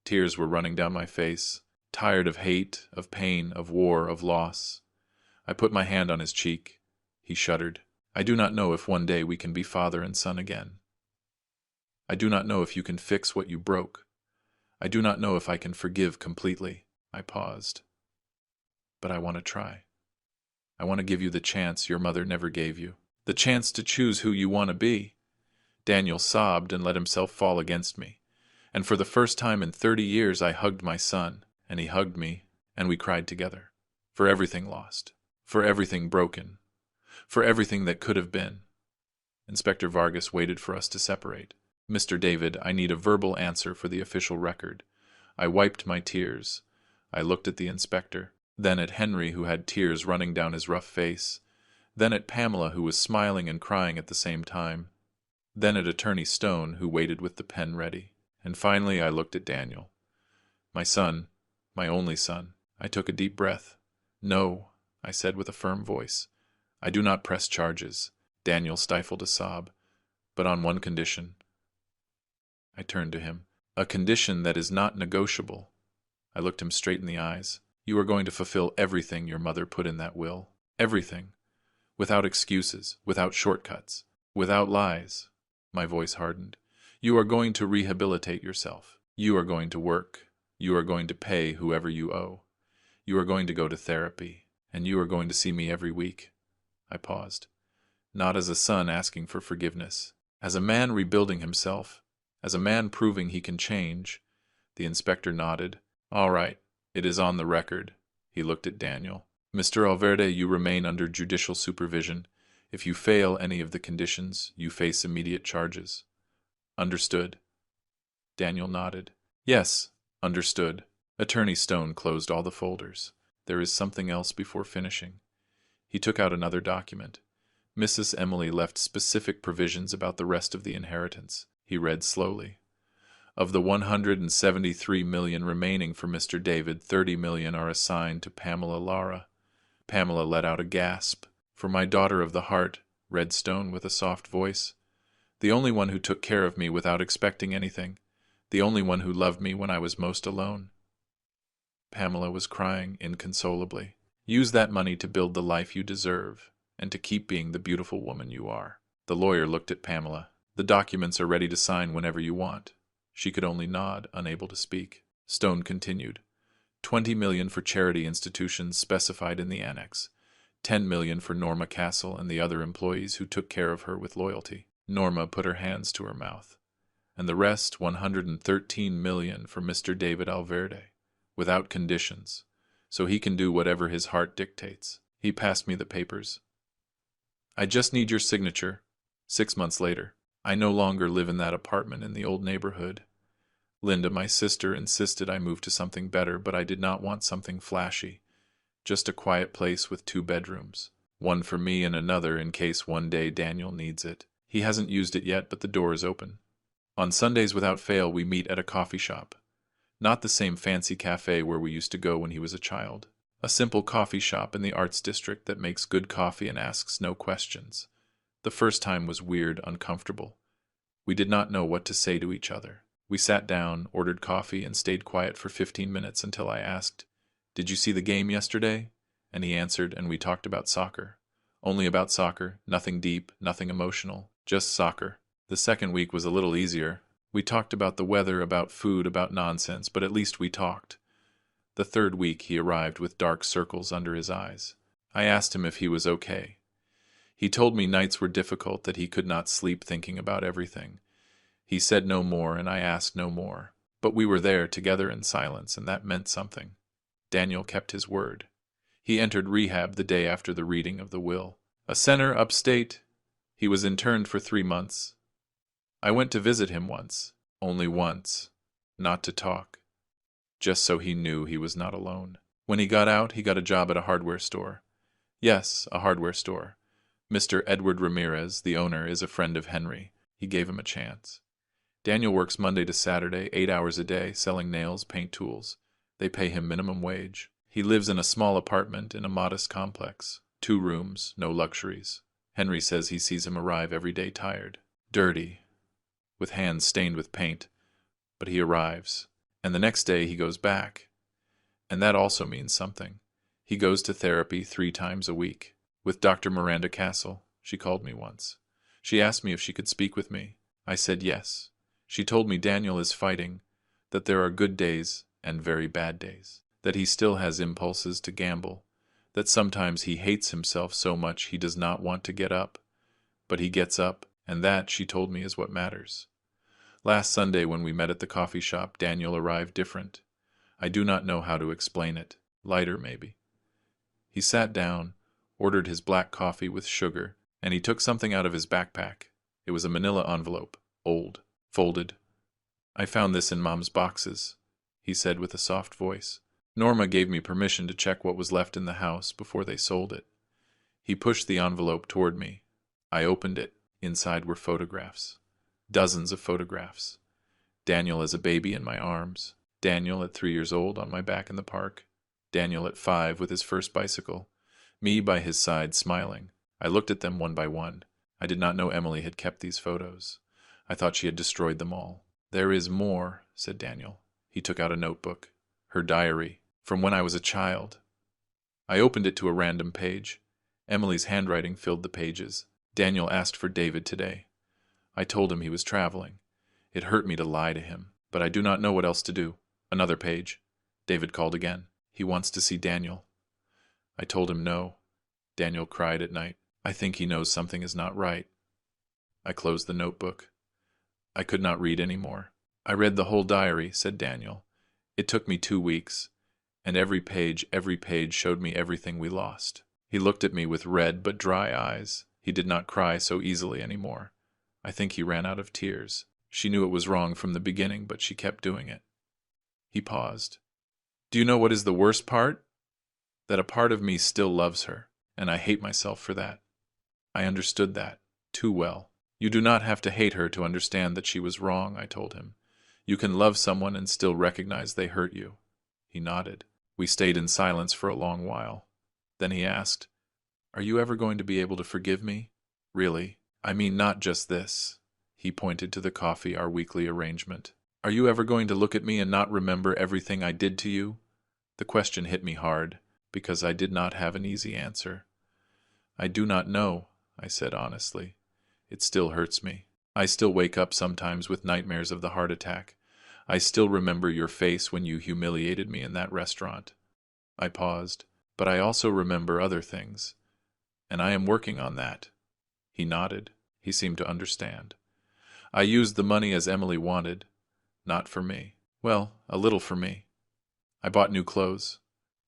Tears were running down my face. tired of hate, of pain, of war, of loss. I put my hand on his cheek. He shuddered. I do not know if one day we can be father and son again. I do not know if you can fix what you broke. I do not know if I can forgive completely. I paused. But I want to try. I want to give you the chance your mother never gave you. The chance to choose who you want to be. Daniel sobbed and let himself fall against me. And for the first time in 30 years I hugged my son, and he hugged me, and we cried together. For everything lost. For everything broken. For everything that could have been. Inspector Vargas waited for us to separate. Mr. David, I need a verbal answer for the official record. I wiped my tears. I looked at the inspector, then at Henry, who had tears running down his rough face, then at Pamela, who was smiling and crying at the same time, then at Attorney Stone, who waited with the pen ready, and finally I looked at Daniel. My son, my only son. I took a deep breath. No, I said with a firm voice. I do not press charges. Daniel stifled a sob. But on one condition. I turned to him. A condition that is not negotiable. I looked him straight in the eyes. You are going to fulfill everything your mother put in that will. Everything. Without excuses, without shortcuts, without lies. My voice hardened. You are going to rehabilitate yourself. You are going to work. You are going to pay whoever you owe. You are going to go to therapy. And you are going to see me every week. I paused. Not as a son asking for forgiveness. As a man rebuilding himself. As a man proving he can change. The inspector nodded. All right, it is on the record. He looked at Daniel. Mr. Alverde, you remain under judicial supervision. If you fail any of the conditions, you face immediate charges. Understood. Daniel nodded. Yes, understood. Attorney Stone closed all the folders. There is something else before finishing. He took out another document. Mrs. Emily left specific provisions about the rest of the inheritance. He read slowly. Of the 173 million remaining for Mr. David, 30 million are assigned to Pamela Lara. Pamela let out a gasp. For my daughter of the heart, read Stone with a soft voice. The only one who took care of me without expecting anything. The only one who loved me when I was most alone. Pamela was crying inconsolably. Use that money to build the life you deserve, and to keep being the beautiful woman you are. The lawyer looked at Pamela. The documents are ready to sign whenever you want. She could only nod, unable to speak. Stone continued. 20 million for charity institutions specified in the annex. 10 million for Norma Castle and the other employees who took care of her with loyalty. Norma put her hands to her mouth. And the rest, 113 million for Mr. David Alverde, without conditions, so he can do whatever his heart dictates. He passed me the papers. I just need your signature. 6 months later. I no longer live in that apartment in the old neighborhood. Linda, my sister, insisted I move to something better, but I did not want something flashy. Just a quiet place with 2 bedrooms. One for me and another in case one day Daniel needs it. He hasn't used it yet, but the door is open. On Sundays without fail, we meet at a coffee shop. Not the same fancy cafe where we used to go when he was a child. A simple coffee shop in the Arts District that makes good coffee and asks no questions. The first time was weird, uncomfortable. We did not know what to say to each other. We sat down, ordered coffee, and stayed quiet for 15 minutes until I asked, "Did you see the game yesterday?" And he answered, and we talked about soccer. Only about soccer, nothing deep, nothing emotional, just soccer. The second week was a little easier. We talked about the weather, about food, about nonsense, but at least we talked. The third week he arrived with dark circles under his eyes. I asked him if he was okay. He told me nights were difficult, that he could not sleep thinking about everything. He said no more, and I asked no more. But we were there together in silence, and that meant something. Daniel kept his word. He entered rehab the day after the reading of the will. A center upstate. He was interned for 3 months. I went to visit him once. Only once. Not to talk. Just so he knew he was not alone. When he got out, he got a job at a hardware store. Yes, a hardware store. Mr. Edward Ramirez, the owner, is a friend of Henry. He gave him a chance. Daniel works Monday to Saturday, 8 hours a day, selling nails, paint tools. They pay him minimum wage. He lives in a small apartment in a modest complex. 2 rooms, no luxuries. Henry says he sees him arrive every day tired, dirty, with hands stained with paint. But he arrives, and the next day he goes back. And that also means something. He goes to therapy 3 times a week. With Dr. Miranda Castle, she called me once. She asked me if she could speak with me. I said yes. She told me Daniel is fighting, that there are good days and very bad days, that he still has impulses to gamble, that sometimes he hates himself so much he does not want to get up, but he gets up, and that, she told me, is what matters. Last Sunday when we met at the coffee shop, Daniel arrived different. I do not know how to explain it. Lighter, maybe. He sat down, ordered his black coffee with sugar, and he took something out of his backpack. It was a manila envelope, old, folded. "I found this in Mom's boxes," he said with a soft voice. "Norma gave me permission to check what was left in the house before they sold it." He pushed the envelope toward me. I opened it. Inside were photographs. Dozens of photographs. Daniel as a baby in my arms. Daniel at 3 years old on my back in the park. Daniel at 5 with his first bicycle. Me by his side smiling. I looked at them one by one. I did not know Emily had kept these photos. I thought she had destroyed them all. "There is more," said Daniel. He took out a notebook. Her diary, from when I was a child. I opened it to a random page. Emily's handwriting filled the pages. Daniel asked for David today. I told him he was traveling. It hurt me to lie to him, but I do not know what else to do. Another page. David called again. He wants to see Daniel. I told him no. Daniel cried at night. I think he knows something is not right. I closed the notebook. I could not read any more. "I read the whole diary," said Daniel. "It took me 2 weeks, and every page showed me everything we lost." He looked at me with red but dry eyes. He did not cry so easily anymore. I think he ran out of tears. She knew it was wrong from the beginning, but she kept doing it. He paused. "Do you know what is the worst part? That a part of me still loves her, and I hate myself for that. I understood that too well." "You do not have to hate her to understand that she was wrong," I told him. "You can love someone and still recognize they hurt you." He nodded. We stayed in silence for a long while. Then he asked, "Are you ever going to be able to forgive me? Really? I mean not just this." He pointed to the coffee, our weekly arrangement. "Are you ever going to look at me and not remember everything I did to you?" The question hit me hard, because I did not have an easy answer. "I do not know," I said honestly. "It still hurts me. I still wake up sometimes with nightmares of the heart attack. I still remember your face when you humiliated me in that restaurant." I paused. "But I also remember other things, and I am working on that." He nodded. He seemed to understand. "I used the money as Emily wanted, not for me. Well, a little for me. I bought new clothes,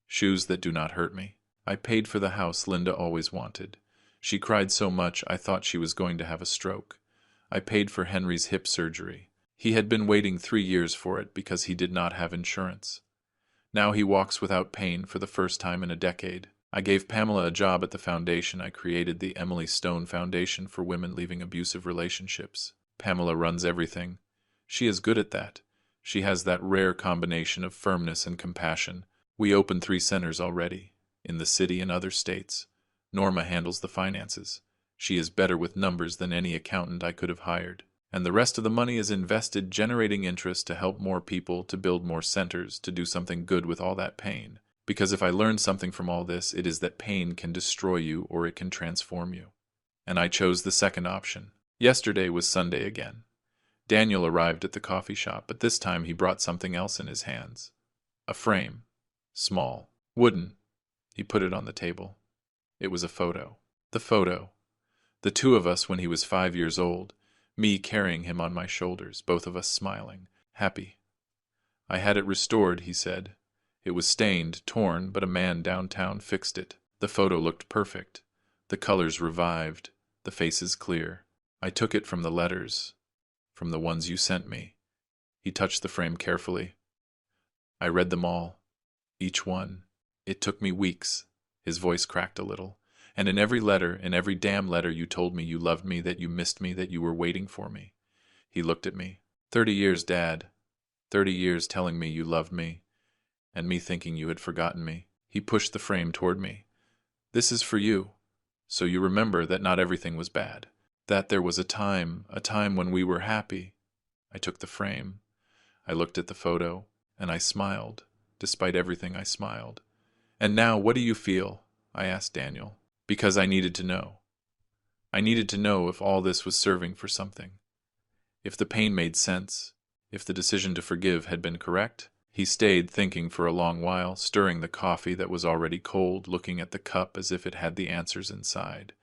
shoes that do not hurt me. I paid for the house Linda always wanted. She cried so much I thought she was going to have a stroke. I paid for Henry's hip surgery. He had been waiting 3 years for it because he did not have insurance. Now he walks without pain for the first time in a decade. I gave Pamela a job at the foundation. I created the Emily Stone Foundation for women leaving abusive relationships. Pamela runs everything. She is good at that. She has that rare combination of firmness and compassion. We opened 3 centers already, in the city and other states. Norma handles the finances. She is better with numbers than any accountant I could have hired. And the rest of the money is invested generating interest to help more people, to build more centers, to do something good with all that pain. Because if I learned something from all this, it is that pain can destroy you or it can transform you. And I chose the second option. Yesterday was Sunday again. Daniel arrived at the coffee shop, but this time he brought something else in his hands. A frame. Small. Wooden. He put it on the table. It was a photo. The photo. The 2 of us when he was 5 years old. Me carrying him on my shoulders, both of us smiling, happy. "I had it restored," he said. "It was stained, torn, but a man downtown fixed it. The photo looked perfect. The colors revived, the faces clear. I took it from the letters, from the ones you sent me." He touched the frame carefully. "I read them all. Each one. It took me weeks." His voice cracked a little. "And in every letter, in every damn letter, you told me you loved me, that you missed me, that you were waiting for me." He looked at me. 30 years, Dad. 30 years telling me you loved me, and me thinking you had forgotten me." He pushed the frame toward me. "This is for you, so you remember that not everything was bad. That there was a time when we were happy." I took the frame. I looked at the photo, and I smiled. Despite everything, I smiled. "And now, what do you feel?" I asked Daniel. Because I needed to know. I needed to know if all this was serving for something. If the pain made sense. If the decision to forgive had been correct. He stayed thinking for a long while, stirring the coffee that was already cold, looking at the cup as if it had the answers inside.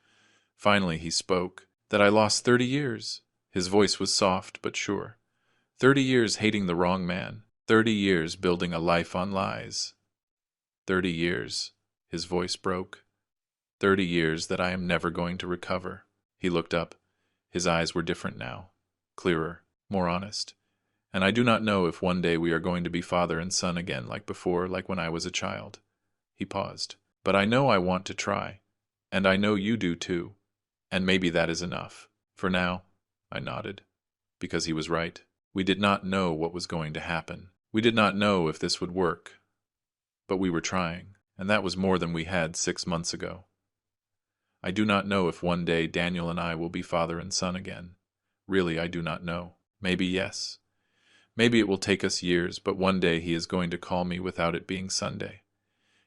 Finally he spoke. "That I lost 30 years." His voice was soft but sure. 30 years hating the wrong man. 30 years building a life on lies. 30 years. His voice broke. 30 years that I am never going to recover. He looked up. His eyes were different now. Clearer. More honest. "And I do not know if one day we are going to be father and son again like before, like when I was a child." He paused. "But I know I want to try. And I know you do too. And maybe that is enough. For now." I nodded. Because he was right. We did not know what was going to happen. We did not know if this would work. But we were trying, and that was more than we had 6 months ago. I do not know if one day Daniel and I will be father and son again. Really, I do not know. Maybe yes. Maybe it will take us years, but one day he is going to call me without it being Sunday.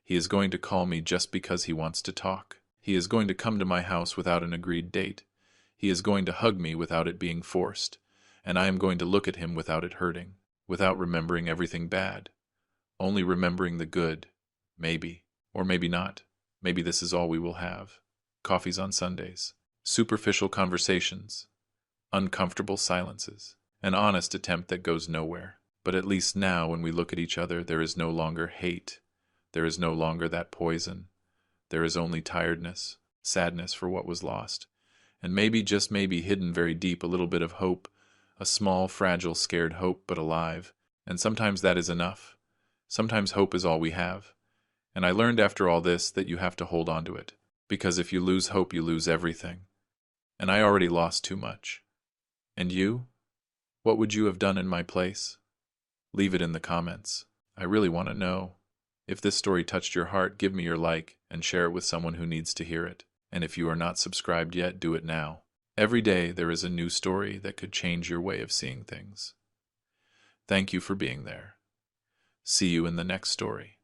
He is going to call me just because he wants to talk. He is going to come to my house without an agreed date. He is going to hug me without it being forced. And I am going to look at him without it hurting, without remembering everything bad. Only remembering the good. Maybe. Or maybe not. Maybe this is all we will have. Coffees on Sundays. Superficial conversations. Uncomfortable silences. An honest attempt that goes nowhere. But at least now, when we look at each other, there is no longer hate. There is no longer that poison. There is only tiredness, sadness for what was lost. And maybe, just maybe, hidden very deep, a little bit of hope. A small, fragile, scared hope, but alive. And sometimes that is enough. Sometimes hope is all we have. And I learned after all this that you have to hold on to it. Because if you lose hope, you lose everything. And I already lost too much. And you? What would you have done in my place? Leave it in the comments. I really want to know. If this story touched your heart, give me your like and share it with someone who needs to hear it. And if you are not subscribed yet, do it now. Every day there is a new story that could change your way of seeing things. Thank you for being there. See you in the next story.